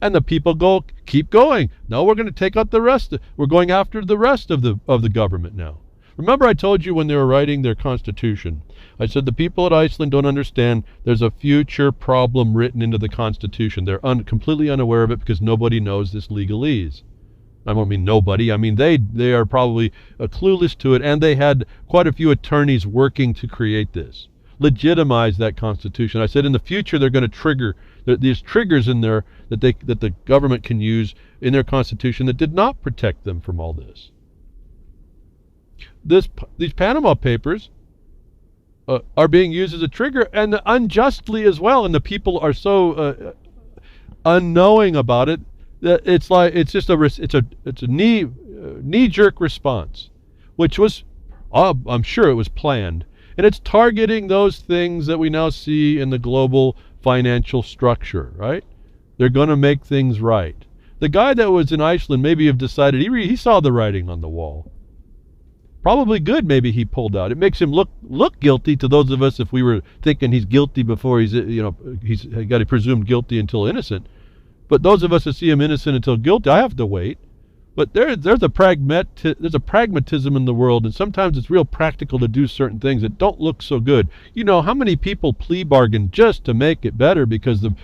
And the people keep going. No, we're going to take out the rest. We're going after the rest of the government now. Remember I told you when they were writing their constitution, I said the people at Iceland don't understand there's a future problem written into the constitution. They're completely unaware of it because nobody knows this legalese. I don't mean nobody. I mean they are probably clueless to it, and they had quite a few attorneys working to create this, legitimize that constitution. I said in the future they're going to trigger these triggers in there that the government can use in their constitution that did not protect them from all this. These Panama Papers are being used as a trigger, and unjustly as well. And the people are so unknowing about it that it's a knee-jerk response, which was, I'm sure it was planned, and it's targeting those things that we now see in the global financial structure. Right? They're going to make things right. The guy that was in Iceland maybe have decided he saw the writing on the wall. Probably good maybe he pulled out. It makes him look guilty to those of us if we were thinking he's guilty before he's got to presumed guilty until innocent. But those of us that see him innocent until guilty, I have to wait. But there's a pragmatism in the world, and sometimes it's real practical to do certain things that don't look so good. You know, how many people plea bargain just to make it better because the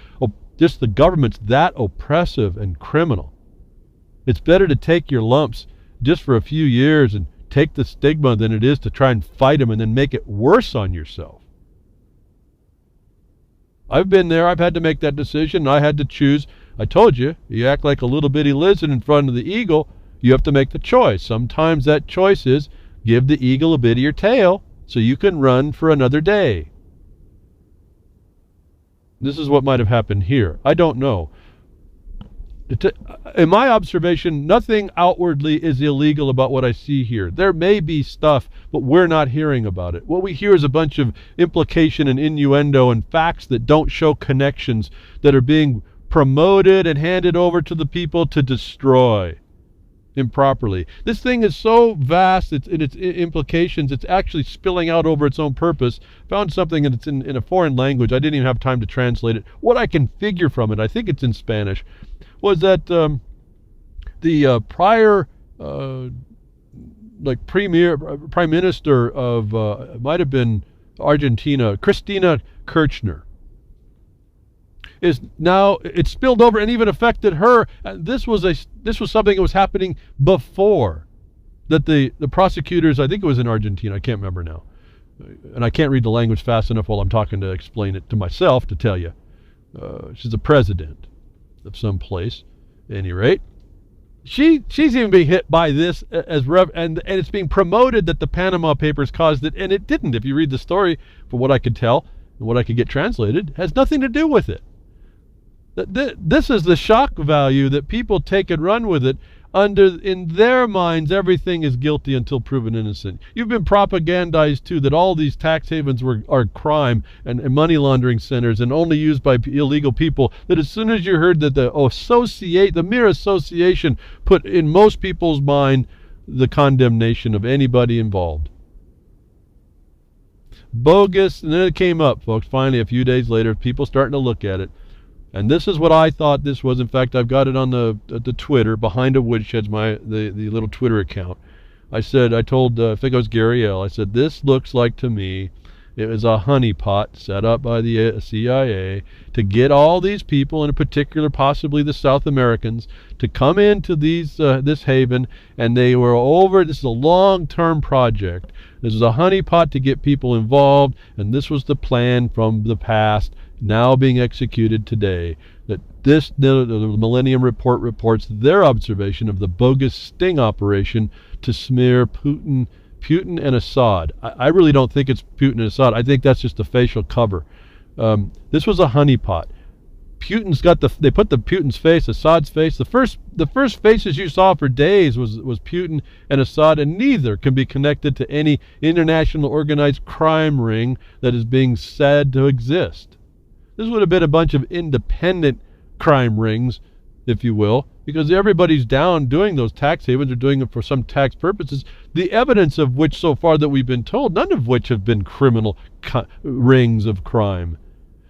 government's that oppressive and criminal. It's better to take your lumps just for a few years and take the stigma than it is to try and fight them and then make it worse on yourself. I've been there. I've had to make that decision. I had to choose. I told you, you act like a little bitty lizard in front of the eagle. You have to make the choice. Sometimes that choice is give the eagle a bit of your tail so you can run for another day. This is what might have happened here. I don't know. In my observation, nothing outwardly is illegal about what I see here. There may be stuff, but we're not hearing about it. What we hear is a bunch of implication and innuendo and facts that don't show connections that are being promoted and handed over to the people to destroy improperly. This thing is so vast in its implications, it's actually spilling out over its own purpose. Found something and it's in a foreign language. I didn't even have time to translate it. What I can figure from it, I think it's in Spanish, was that the prior prime minister of might have been Argentina, Cristina Kirchner, is now it's spilled over and even affected her. This was something that was happening before that the prosecutors, I think it was in Argentina, I can't remember now, and I can't read the language fast enough while I'm talking to explain it to myself to tell you. She's a president of some place, at any rate. She's even being hit by this and it's being promoted that the Panama Papers caused it, and it didn't. If you read the story, from what I could tell and what I could get translated, it has nothing to do with it. This is the shock value that people take and run with it. In their minds, everything is guilty until proven innocent. You've been propagandized too that all these tax havens are crime and money laundering centers and only used by illegal people. That as soon as you heard that the mere association put in most people's mind the condemnation of anybody involved. Bogus, and then it came up, folks. Finally, a few days later, people starting to look at it. And this is what I thought this was. In fact, I've got it on the Twitter, behind a Woodshed's the little Twitter account. I told, I think it was Gary L. I said, this looks like to me, it was a honeypot set up by the CIA to get all these people, in particular possibly the South Americans, to come into this haven, and they were over. This is a long-term project. This is a honeypot to get people involved, and this was the plan from the past, now being executed today. That the Millennium Report reports their observation of the bogus sting operation to smear Putin Putin and Assad. I really don't think it's Putin and Assad. I think that's just a facial cover. This was a honeypot. They put Putin's face, Assad's face. The first faces you saw for days was Putin and Assad, and neither can be connected to any international organized crime ring that is being said to exist. This would have been a bunch of independent crime rings, if you will, because everybody's down doing those tax havens or doing it for some tax purposes, the evidence of which so far that we've been told, none of which have been criminal rings of crime.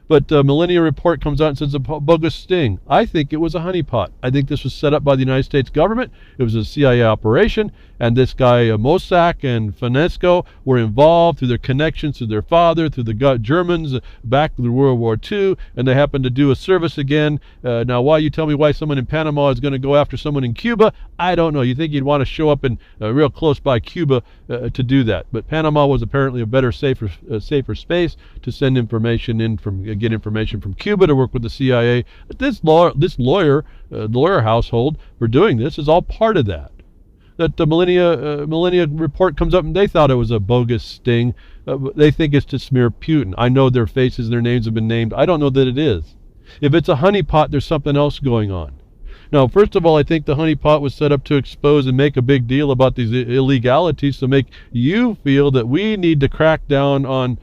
But Millennium Report comes out and says a bogus sting. I think it was a honeypot. I think this was set up by the United States government. It was a CIA operation, and this guy Mossack and Finesco were involved through their connections to their father, through the Germans back through World War II, and they happened to do a service again. Now, why you tell me why someone in Panama is going to go after someone in Cuba, I don't know. You think you'd want to show up in real close by Cuba to do that. But Panama was apparently a better, safer space to send information in get information from Cuba to work with the CIA. This lawyer household for doing this is all part of that. That the Millennia Report comes up and they thought it was a bogus sting. They think it's to smear Putin. I know their faces and their names have been named. I don't know that it is. If it's a honeypot, there's something else going on. Now, first of all, I think the honeypot was set up to expose and make a big deal about these illegalities to make you feel that we need to crack down on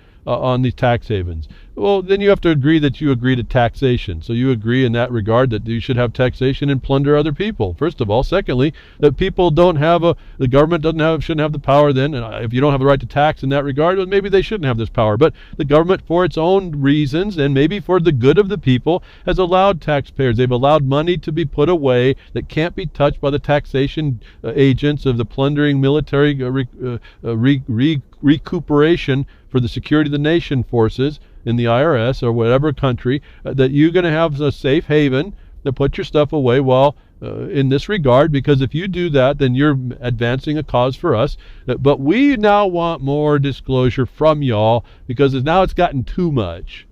these tax havens. Well, then you have to agree that you agree to taxation. So you agree in that regard that you should have taxation and plunder other people, first of all. Secondly, that people the government shouldn't have the power then. And if you don't have the right to tax in that regard, well, maybe they shouldn't have this power. But the government, for its own reasons and maybe for the good of the people, has allowed taxpayers. They've allowed money to be put away that can't be touched by the taxation agents of the plundering military recuperation for the security of the nation forces in the IRS or whatever country, that you're going to have a safe haven to put your stuff away while in this regard, because if you do that, then you're advancing a cause for us. But we now want more disclosure from y'all because now it's gotten too much.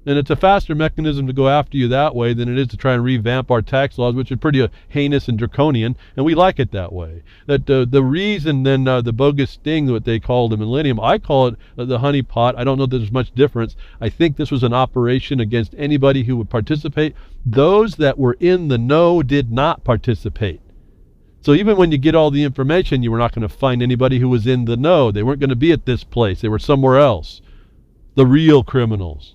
And it's a faster mechanism to go after you that way than it is to try and revamp our tax laws, which are pretty heinous and draconian, and we like it that way. That the reason then the bogus sting, what they call the Millennium, I call it the honeypot. I don't know that there's much difference. I think this was an operation against anybody who would participate. Those that were in the know did not participate. So even when you get all the information, you were not going to find anybody who was in the know. They weren't going to be at this place. They were somewhere else. The real criminals.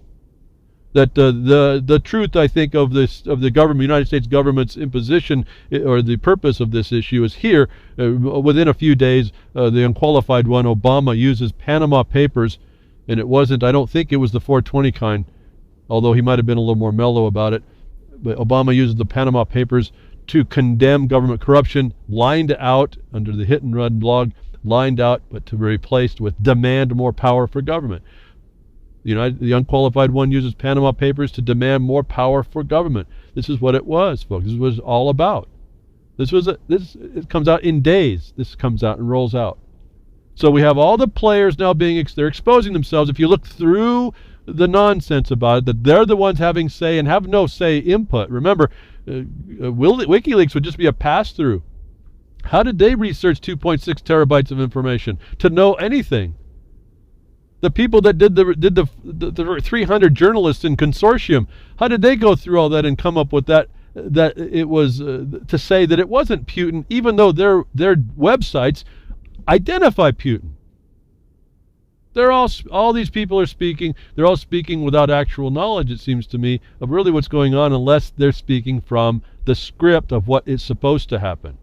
That the truth, I think, of the government, United States government's imposition or the purpose of this issue is here. Within a few days, the unqualified one, Obama, uses Panama Papers, and I don't think it was the 420 kind, although he might have been a little more mellow about it. But Obama uses the Panama Papers to condemn government corruption, lined out under the Hit and Run blog, lined out, but to be replaced with demand more power for government. The unqualified one uses Panama Papers to demand more power for government. This is what it was, folks. This was all about. It comes out in days. This comes out and rolls out. So we have all the players now they're exposing themselves. If you look through the nonsense about it, that they're the ones having say and have no say input. Remember, WikiLeaks would just be a pass-through. How did they research 2.6 terabytes of information to know anything? The people that did the 300 journalists in consortium, how did they go through all that and come up with that it was to say that it wasn't Putin, even though their websites identify Putin? All these people are speaking. They're all speaking without actual knowledge, it seems to me, of really what's going on, unless they're speaking from the script of what is supposed to happen.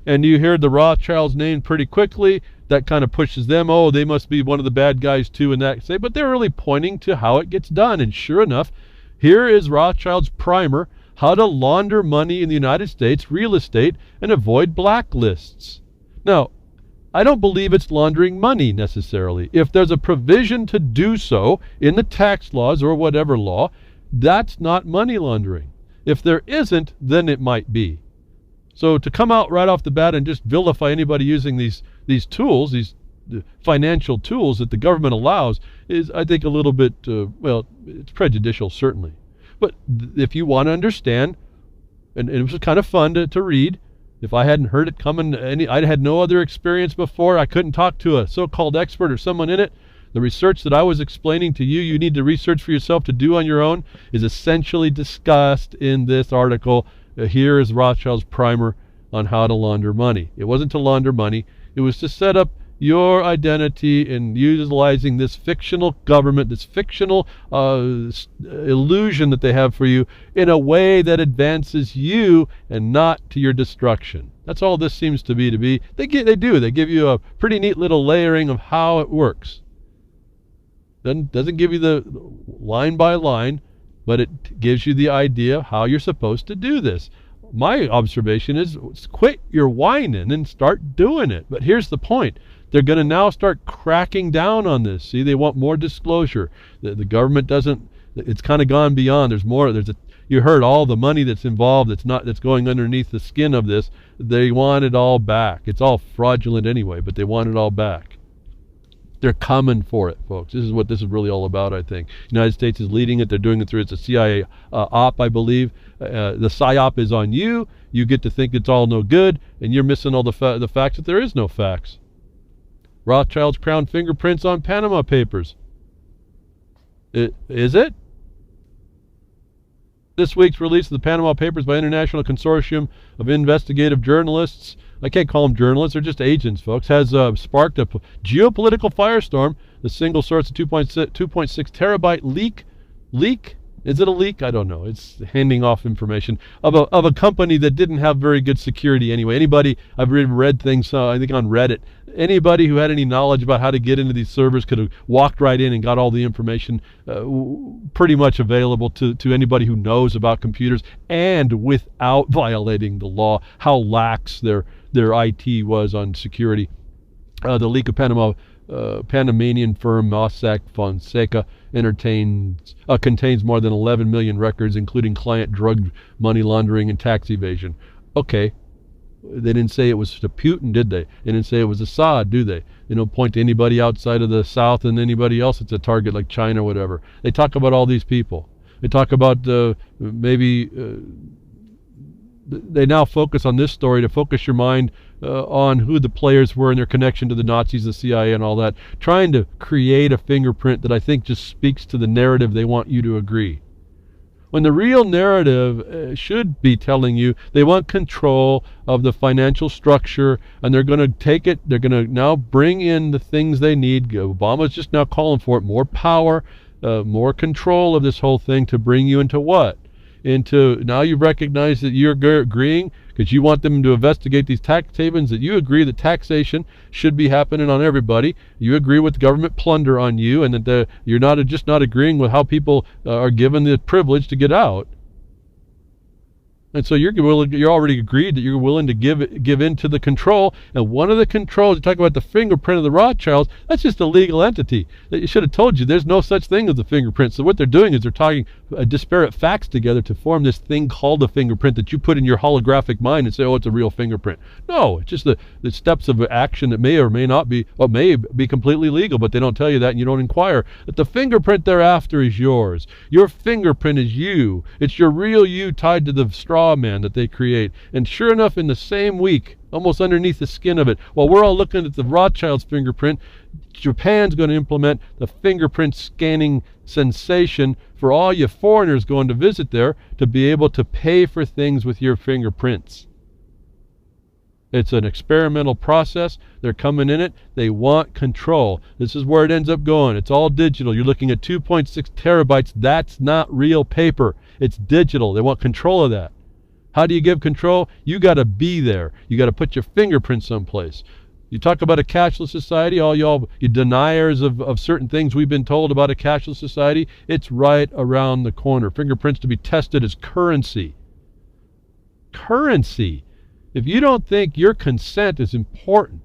And you hear the Rothschilds name pretty quickly. That kind of pushes them. Oh, they must be one of the bad guys too, and that say. But they're really pointing to how it gets done. And sure enough, here is Rothschild's primer: how to launder money in the United States, real estate, and avoid blacklists. Now, I don't believe it's laundering money necessarily. If there's a provision to do so in the tax laws or whatever law, that's not money laundering. If there isn't, then it might be. So to come out right off the bat and just vilify anybody using these tools, these financial tools that the government allows, is, I think, a little bit, it's prejudicial, certainly. But if you want to understand, and it was kind of fun to read, If I hadn't heard it coming, I had no other experience before, I couldn't talk to a so-called expert or someone in it. The research that I was explaining to you, you need to research for yourself to do on your own, is essentially discussed in this article. Here is Rothschild's primer on how to launder money. It wasn't to launder money. It was to set up your identity in utilizing this fictional government, this fictional illusion that they have for you in a way that advances you and not to your destruction. That's all this seems to be. They give you a pretty neat little layering of how it works. Doesn't give you the line by line, but it gives you the idea of how you're supposed to do this. My observation is quit your whining and start doing it. But here's the point. They're going to now start cracking down on this. See, they want more disclosure. The government doesn't, it's kind of gone beyond. There's more. You heard all the money that's involved that's going underneath the skin of this. They want it all back. It's all fraudulent anyway, but they want it all back. They're coming for it, folks. This is what this is really all about, I think. The United States is leading it. They're doing it through, it's a CIA op, I believe. The PSYOP is on you. You get to think it's all no good, and you're missing all the facts that there is no facts. Rothschild's crown fingerprints on Panama Papers. Is it? This week's release of the Panama Papers by International Consortium of Investigative Journalists, I can't call them journalists, they're just agents, folks, has sparked a geopolitical firestorm. The single source of 2.6 terabyte leak? Is it a leak? I don't know. It's handing off information of a company that didn't have very good security anyway. Anybody, I've read things, I think on Reddit, anybody who had any knowledge about how to get into these servers could have walked right in and got all the information pretty much available to anybody who knows about computers and without violating the law. How lax their IT was on security. The leak of Panamanian firm Mossack Fonseca contains more than 11 million records, including client drug money laundering and tax evasion. Okay. They didn't say it was to Putin, did they? They didn't say it was Assad, do they? They don't point to anybody outside of the South and anybody else that's a target like China or whatever. They talk about all these people. They talk about they now focus on this story to focus your mind on who the players were and their connection to the Nazis, the CIA, and all that, trying to create a fingerprint that I think just speaks to the narrative they want you to agree. When the real narrative should be telling you they want control of the financial structure, and they're going to take it, they're going to now bring in the things they need. Obama's just now calling for it, more power, more control of this whole thing to bring you into what? Into, now you recognize that you're agreeing, because you want them to investigate these tax havens, that you agree that taxation should be happening on everybody. You agree with government plunder on you, and that you're just not agreeing with how people are given the privilege to get out. And so you're already agreed that you're willing to give in to the control. And one of the controls, you talk about the fingerprint of the Rothschilds, that's just a legal entity. They should have told you there's no such thing as a fingerprint. So what they're doing is they're talking disparate facts together to form this thing called a fingerprint that you put in your holographic mind and say, oh, it's a real fingerprint. No, it's just the steps of action that may or may not be, or may be completely legal, but they don't tell you that and you don't inquire. That the fingerprint thereafter is yours. Your fingerprint is you. It's your real you tied to the straw man that they create. And sure enough, in the same week, almost underneath the skin of it, while we're all looking at the Rothschild's fingerprint, Japan's going to implement the fingerprint scanning sensation for all you foreigners going to visit there to be able to pay for things with your fingerprints. It's an experimental process. They're coming in it. They want control. This is where it ends up going. It's all digital. You're looking at 2.6 terabytes. That's not real paper. It's digital. They want control of that. How do you give control? You got to be there. You got to put your fingerprint someplace. You talk about a cashless society, all y'all, you deniers of certain things we've been told about a cashless society, it's right around the corner. Fingerprints to be tested as currency. Currency. If you don't think your consent is important,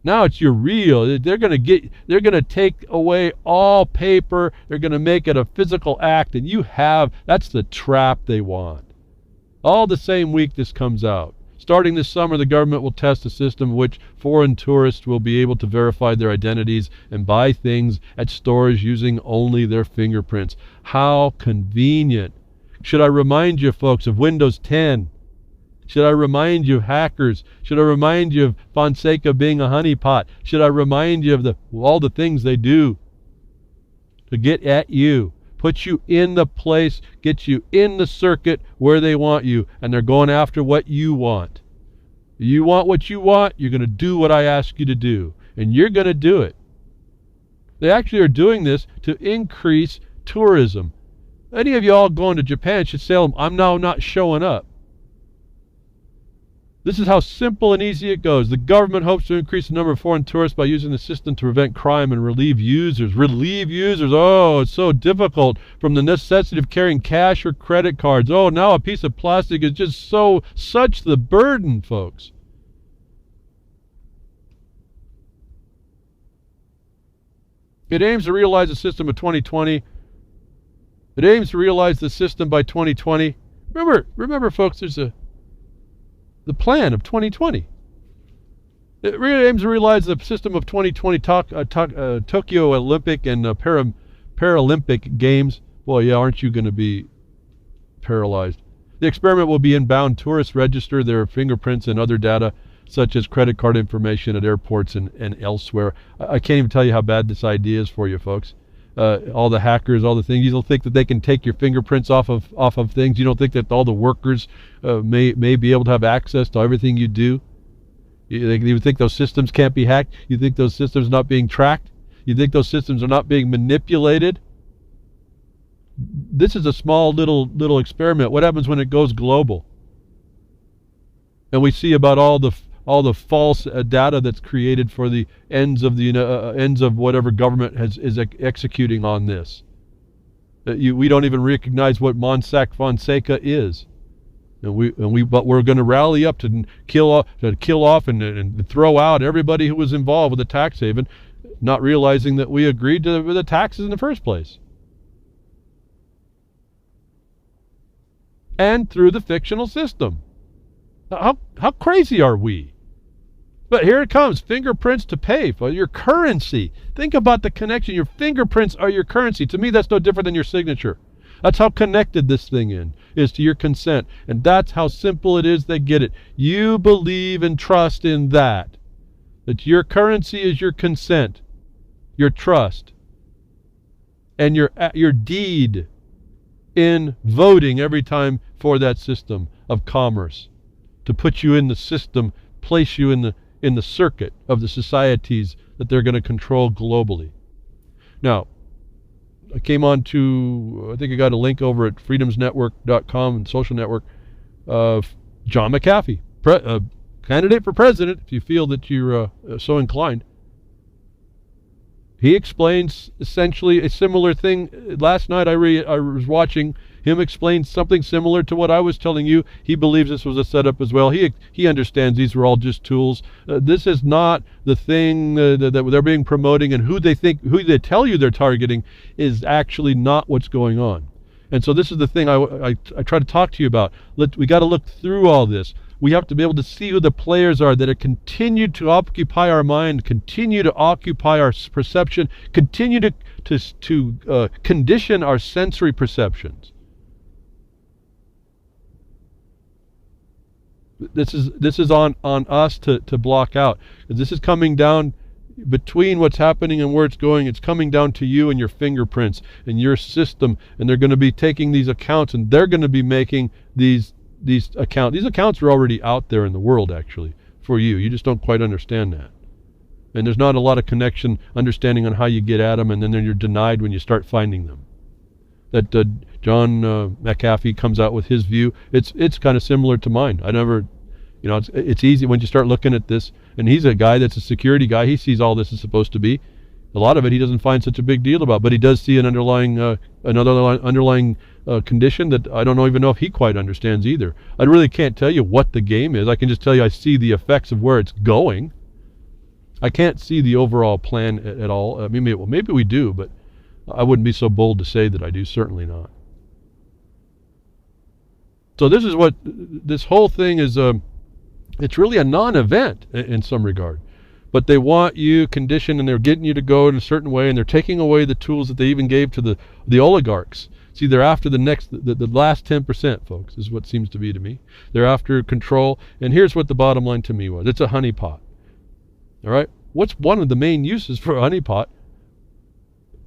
now it's your real. They're going to take away all paper. They're going to make it a physical act, and that's the trap they want. All the same week this comes out. Starting this summer, the government will test a system in which foreign tourists will be able to verify their identities and buy things at stores using only their fingerprints. How convenient. Should I remind you, folks, of Windows 10? Should I remind you of hackers? Should I remind you of Fonseca being a honeypot? Should I remind you of all the things they do to get at you? Put you in the place, get you in the circuit where they want you, and they're going after what you want. You want what you want, you're going to do what I ask you to do, and you're going to do it. They actually are doing this to increase tourism. Any of you all going to Japan should tell them, I'm now not showing up. This is how simple and easy it goes. The government hopes to increase the number of foreign tourists by using the system to prevent crime and relieve users. Relieve users. Oh, it's so difficult from the necessity of carrying cash or credit cards. Oh, now a piece of plastic is just such the burden, folks. It aims to realize the system of 2020. It aims to realize the system by 2020. Remember, folks, there's the plan of 2020. It really aims to realize the system of 2020 Tokyo Olympic and Paralympic Games. Boy, yeah, aren't you going to be paralyzed? The experiment will be inbound tourists register their fingerprints and other data, such as credit card information at airports and elsewhere. I can't even tell you how bad this idea is for you, folks. All the hackers, all the things. You don't think that they can take your fingerprints off of things. You don't think that all the workers may be able to have access to everything you do. You think those systems can't be hacked? You think those systems are not being tracked? You think those systems are not being manipulated? This is a small little experiment. What happens when it goes global? And we see about all the false data that's created for the ends of whatever government is executing on this. We don't even recognize what Mossack Fonseca is, but we're going to rally up to kill off and throw out everybody who was involved with the tax haven, not realizing that we agreed to the taxes in the first place, and through the fictional system. How crazy are we? But here it comes, fingerprints to pay for your currency. Think about the connection. Your fingerprints are your currency. To me, that's no different than your signature. That's how connected this thing is to your consent. And that's how simple it is they get it. You believe and trust in that your currency is your consent, your trust, and your deed in voting every time for that system of commerce, to put you in the system, place you in the circuit of the societies that they're going to control globally. Now, I came on to, I think I got a link over at freedomsnetwork.com and social network of John McAfee, candidate for president, if you feel that you're so inclined. He explains essentially a similar thing. Last night I was watching him explain something similar to what I was telling you. He believes this was a setup as well. He understands these were all just tools. This is not the thing that they're being promoting, and who they tell you they're targeting is actually not what's going on. And so this is the thing I try to talk to you about. We got to look through all this. We have to be able to see who the players are that have continued to occupy our mind, continue to occupy our perception, continue to condition our sensory perceptions. This is on us to block out. This is coming down between what's happening and where it's going. It's coming down to you and your fingerprints and your system, and they're going to be taking these accounts and they're going to be making these accounts. These accounts are already out there in the world, actually, for you. You just don't quite understand that. And there's not a lot of understanding on how you get at them, and then you're denied when you start finding them. That John McAfee comes out with his view. It's kind of similar to mine. It's easy when you start looking at this, and he's a guy that's a security guy. He sees all this is supposed to be. A lot of it he doesn't find such a big deal about, but he does see an underlying condition that I don't even know if he quite understands either. I really can't tell you what the game is. I can just tell you I see the effects of where it's going. I can't see the overall plan at all. I mean, maybe we do, but I wouldn't be so bold to say that I do. Certainly not. So this is what this whole thing is. It's really a non-event in some regard. But they want you conditioned, and they're getting you to go in a certain way, and they're taking away the tools that they even gave to the oligarchs See, they're after the last 10%, folks, is what seems to be to me. They're after control. And here's what the bottom line to me was. It's a honeypot. All right? What's one of the main uses for a honeypot?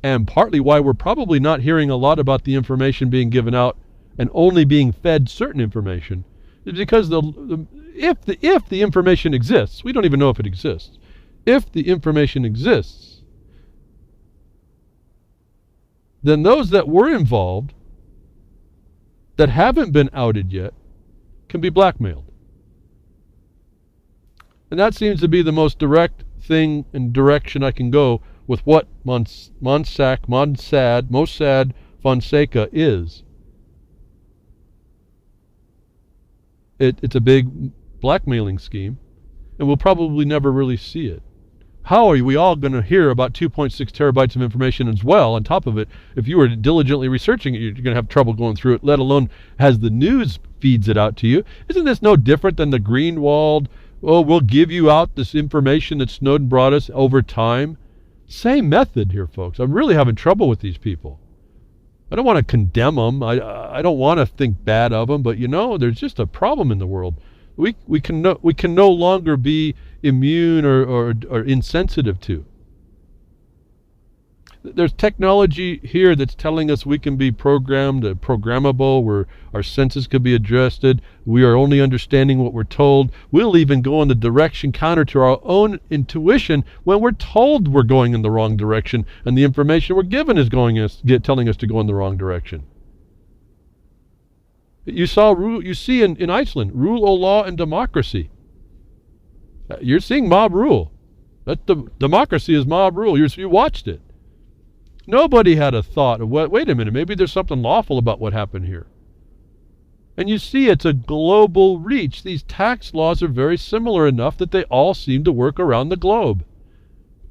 And partly why we're probably not hearing a lot about the information being given out and only being fed certain information is because if the information exists, we don't even know if it exists. If the information exists, then those that were involved that haven't been outed yet can be blackmailed. And that seems to be the most direct thing and direction I can go with what Mossad Fonseca is. It's a big blackmailing scheme, and we'll probably never really see it. How are we all going to hear about 2.6 terabytes of information as well on top of it? If you were diligently researching it, you're going to have trouble going through it, let alone has the news feeds it out to you. Isn't this no different than the green-walled, we'll give you out this information that Snowden brought us over time? Same method here, folks. I'm really having trouble with these people. I don't want to condemn them. I don't want to think bad of them, but there's just a problem in the world. We can no longer be immune or insensitive to. There's technology here that's telling us we can be programmable, where our senses could be adjusted. We are only understanding what we're told. We'll even go in the direction counter to our own intuition when we're told we're going in the wrong direction, and the information we're given is telling us to go in the wrong direction. You see in Iceland, rule of law and democracy. You're seeing mob rule. Democracy is mob rule. You watched it. Nobody had a thought of, wait a minute, maybe there's something lawful about what happened here. And you see it's a global reach. These tax laws are very similar enough that they all seem to work around the globe.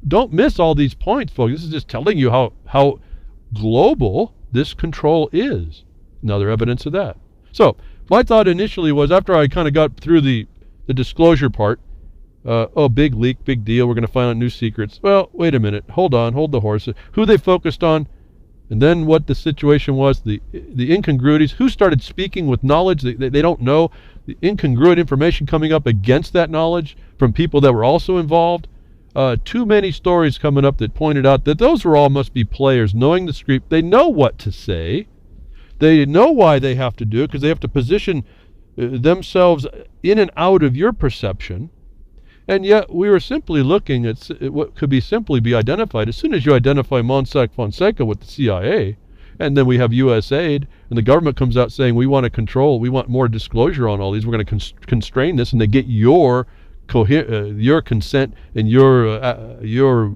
Don't miss all these points, folks. This is just telling you how global this control is. Another evidence of that. So, my thought initially was, after I kind of got through the disclosure part, big leak, big deal, we're going to find out new secrets. Well, wait a minute, hold the horse. Who they focused on, and then what the situation was, the incongruities, who started speaking with knowledge they don't know, the incongruent information coming up against that knowledge from people that were also involved. Too many stories coming up that pointed out that those must be players, knowing the script. They know what to say. They know why they have to do it, because they have to position themselves in and out of your perception. And yet we were simply looking at what could simply be identified. As soon as you identify Mossack Fonseca with the CIA, and then we have USAID, and the government comes out saying we want to control, we want more disclosure on all these, we're going to constrain this, and they get your consent and your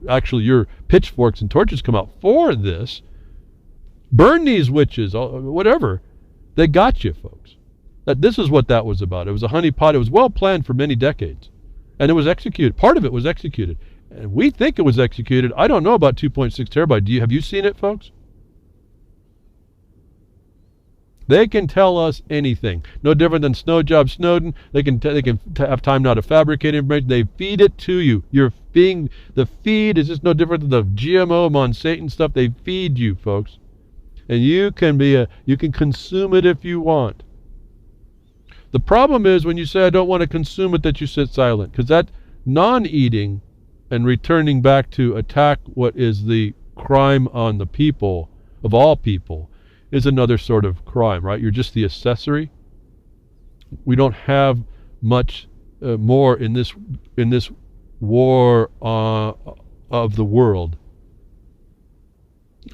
pitchforks and torches come out for this. Burn these witches, whatever. They got you, folks. This is what that was about. It was a honeypot. It was well planned for many decades. And it was executed. Part of it was executed. And we think it was executed. I don't know about 2.6 terabyte. Have you seen it, folks? They can tell us anything. No different than Snowden. They can have time now to fabricate information. They feed it to you. The feed is just no different than the GMO, Monsanto stuff. They feed you, folks. And you can consume it if you want. The problem is when you say, I don't want to consume it, that you sit silent. Because that non-eating and returning back to attack what is the crime on the people, of all people, is another sort of crime, right? You're just the accessory. We don't have much more in this war of the world.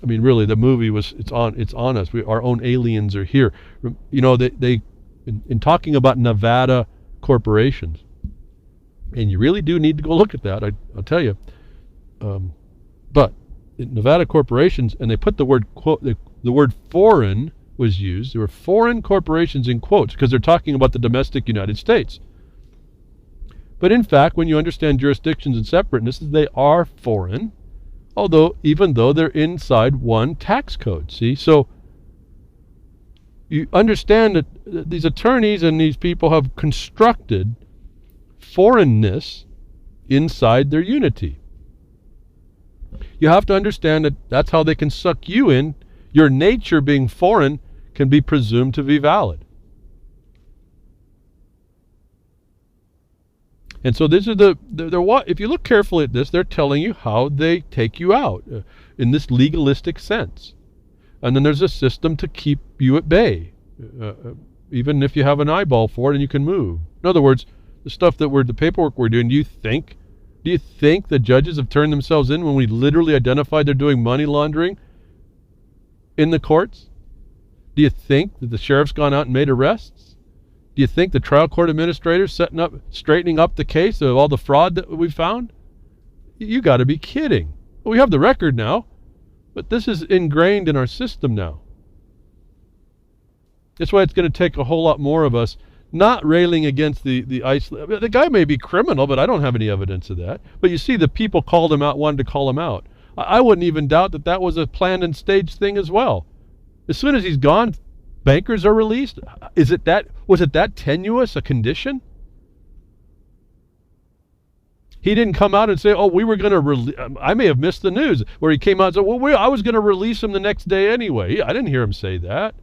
I mean, really, the movie it's on us. Our own aliens are here. They in talking about Nevada corporations, and you really do need to go look at that, I'll tell you. But Nevada corporations, and they put the word quote, the word foreign was used. There were foreign corporations in quotes because they're talking about the domestic United States. But in fact, when you understand jurisdictions and separateness, they are foreign, even though they're inside one tax code. See, so you understand that these attorneys and these people have constructed foreignness inside their unity. You have to understand that that's how they can suck you in. your nature being foreign can be presumed to be valid. And so these are if you look carefully at this, they're telling you how they take you out in this legalistic sense. And then there's a system to keep you at bay, even if you have an eyeball for it and you can move. In other words, the paperwork we're doing, do you think the judges have turned themselves in when we literally identified they're doing money laundering in the courts? Do you think that the sheriff's gone out and made arrests? Do you think the trial court administrators straightening up the case of all the fraud that we found? You got to be kidding. We have the record now, but this is ingrained in our system now. That's why it's going to take a whole lot more of us not railing against the Iceland. The guy may be criminal, but I don't have any evidence of that. But you see, the people called him out, wanted to call him out. I wouldn't even doubt that was a planned and staged thing as well. As soon as he's gone, bankers are released. Was it that tenuous a condition? He didn't come out and say, "Oh, we were going to I may have missed the news where he came out and said, "Well, I was going to release him the next day anyway." I didn't hear him say that.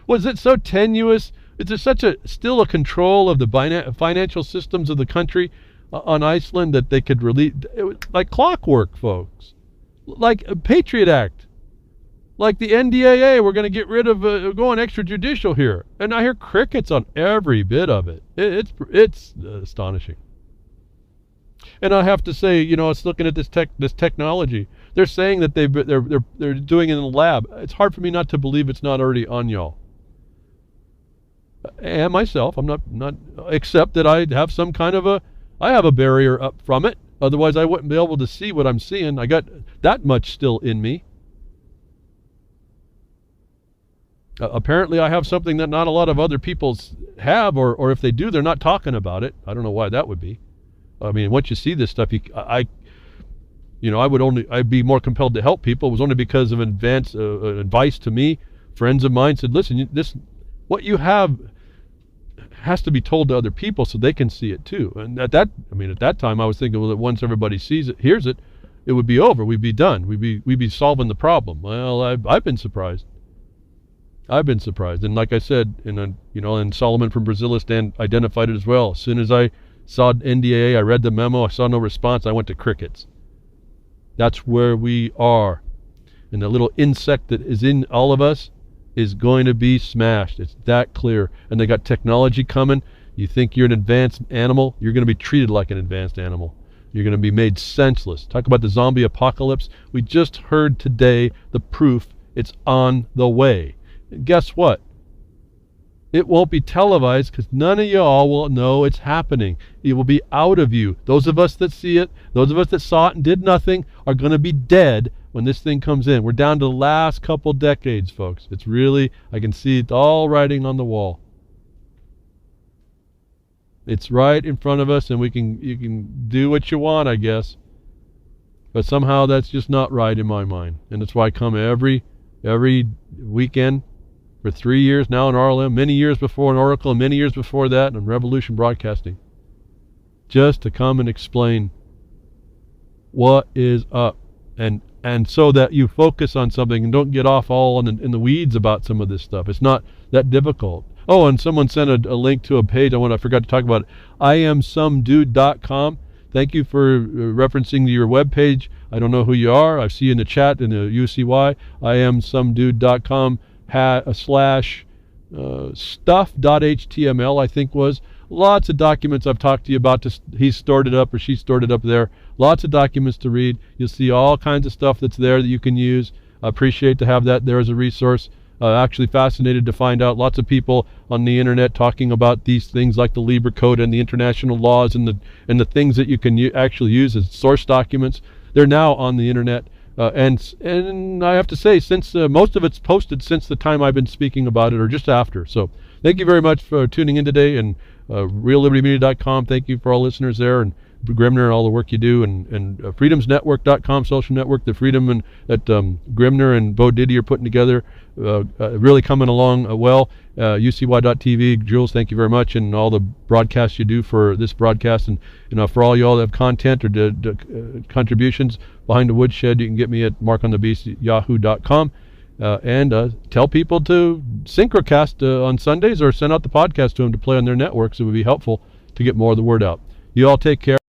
Was it so tenuous? Is there still a control of the financial systems of the country on Iceland that they could release? It was like clockwork, folks. Like a Patriot Act. Like the NDAA, we're going to get rid of going extrajudicial here. And I hear crickets on every bit of it. It's astonishing. And I have to say, it's looking at this technology. They're saying that they're doing it in the lab. It's hard for me not to believe it's not already on y'all. And myself, I'm not except that I have some kind of I have a barrier up from it. Otherwise, I wouldn't be able to see what I'm seeing. I got that much still in me. Apparently, I have something that not a lot of other people have, or if they do, they're not talking about it. I don't know why that would be. I mean, once you see this stuff, I'd be more compelled to help people. It was only because of advice to me. Friends of mine said, "Listen, what you have has to be told to other people so they can see it too." And at that time, I was thinking, well, that once everybody hears it, it would be over. We'd be done. We'd be solving the problem. Well, I've been surprised. And like I said, and Solomon from Brazilistan identified it as well. As soon as I saw NDAA, I read the memo, I saw no response, I went to crickets. That's where we are. And the little insect that is in all of us is going to be smashed. It's that clear. And they got technology coming. You think you're an advanced animal, you're going to be treated like an advanced animal. You're going to be made senseless. Talk about the zombie apocalypse. We just heard today the proof. It's on the way. And guess what? It won't be televised because none of y'all will know it's happening. It will be out of you. Those of us that see it, those of us that saw it and did nothing, are going to be dead when this thing comes in. We're down to the last couple decades, folks. It's really, I can see it all writing on the wall. It's right in front of us, and you can do what you want, I guess. But somehow that's just not right in my mind. And that's why I come every weekend for 3 years now in RLM, many years before in Oracle, and many years before that in Revolution Broadcasting, just to come and explain what is up, and so that you focus on something and don't get off all in the weeds about some of this stuff. It's not that difficult. Oh, and someone sent a link to a page I forgot to talk about. IamSomeDude.com. Thank you for referencing your webpage. I don't know who you are. I see you in the chat in the UCY. IamSomeDude.com / stuff.html, I think was. Lots of documents I've talked to you about. He's stored it up or she stored it up there. Lots of documents to read. You'll see all kinds of stuff that's there that you can use. I appreciate to have that there as a resource. Actually fascinated to find out lots of people on the internet talking about these things like the Libra Code and the international laws and the things that you can actually use as source documents. They're now on the internet. And I have to say, since most of it's posted since the time I've been speaking about it or just after. So thank you very much for tuning in today, and reallibertymedia.com. Thank you for all listeners there, and Grimner and all the work you do, and freedomsnetwork.com, social network, the freedom that Grimner and Bo Diddy are putting together, really coming along well. UCY.tv, Jules, thank you very much, and all the broadcasts you do for this broadcast, and for all y'all that have content or contributions behind the Woodshed, you can get me at markonthebeast@yahoo.com. and tell people to synchrocast on Sundays, or send out the podcast to them to play on their networks. It would be helpful to get more of the word out. You all take care.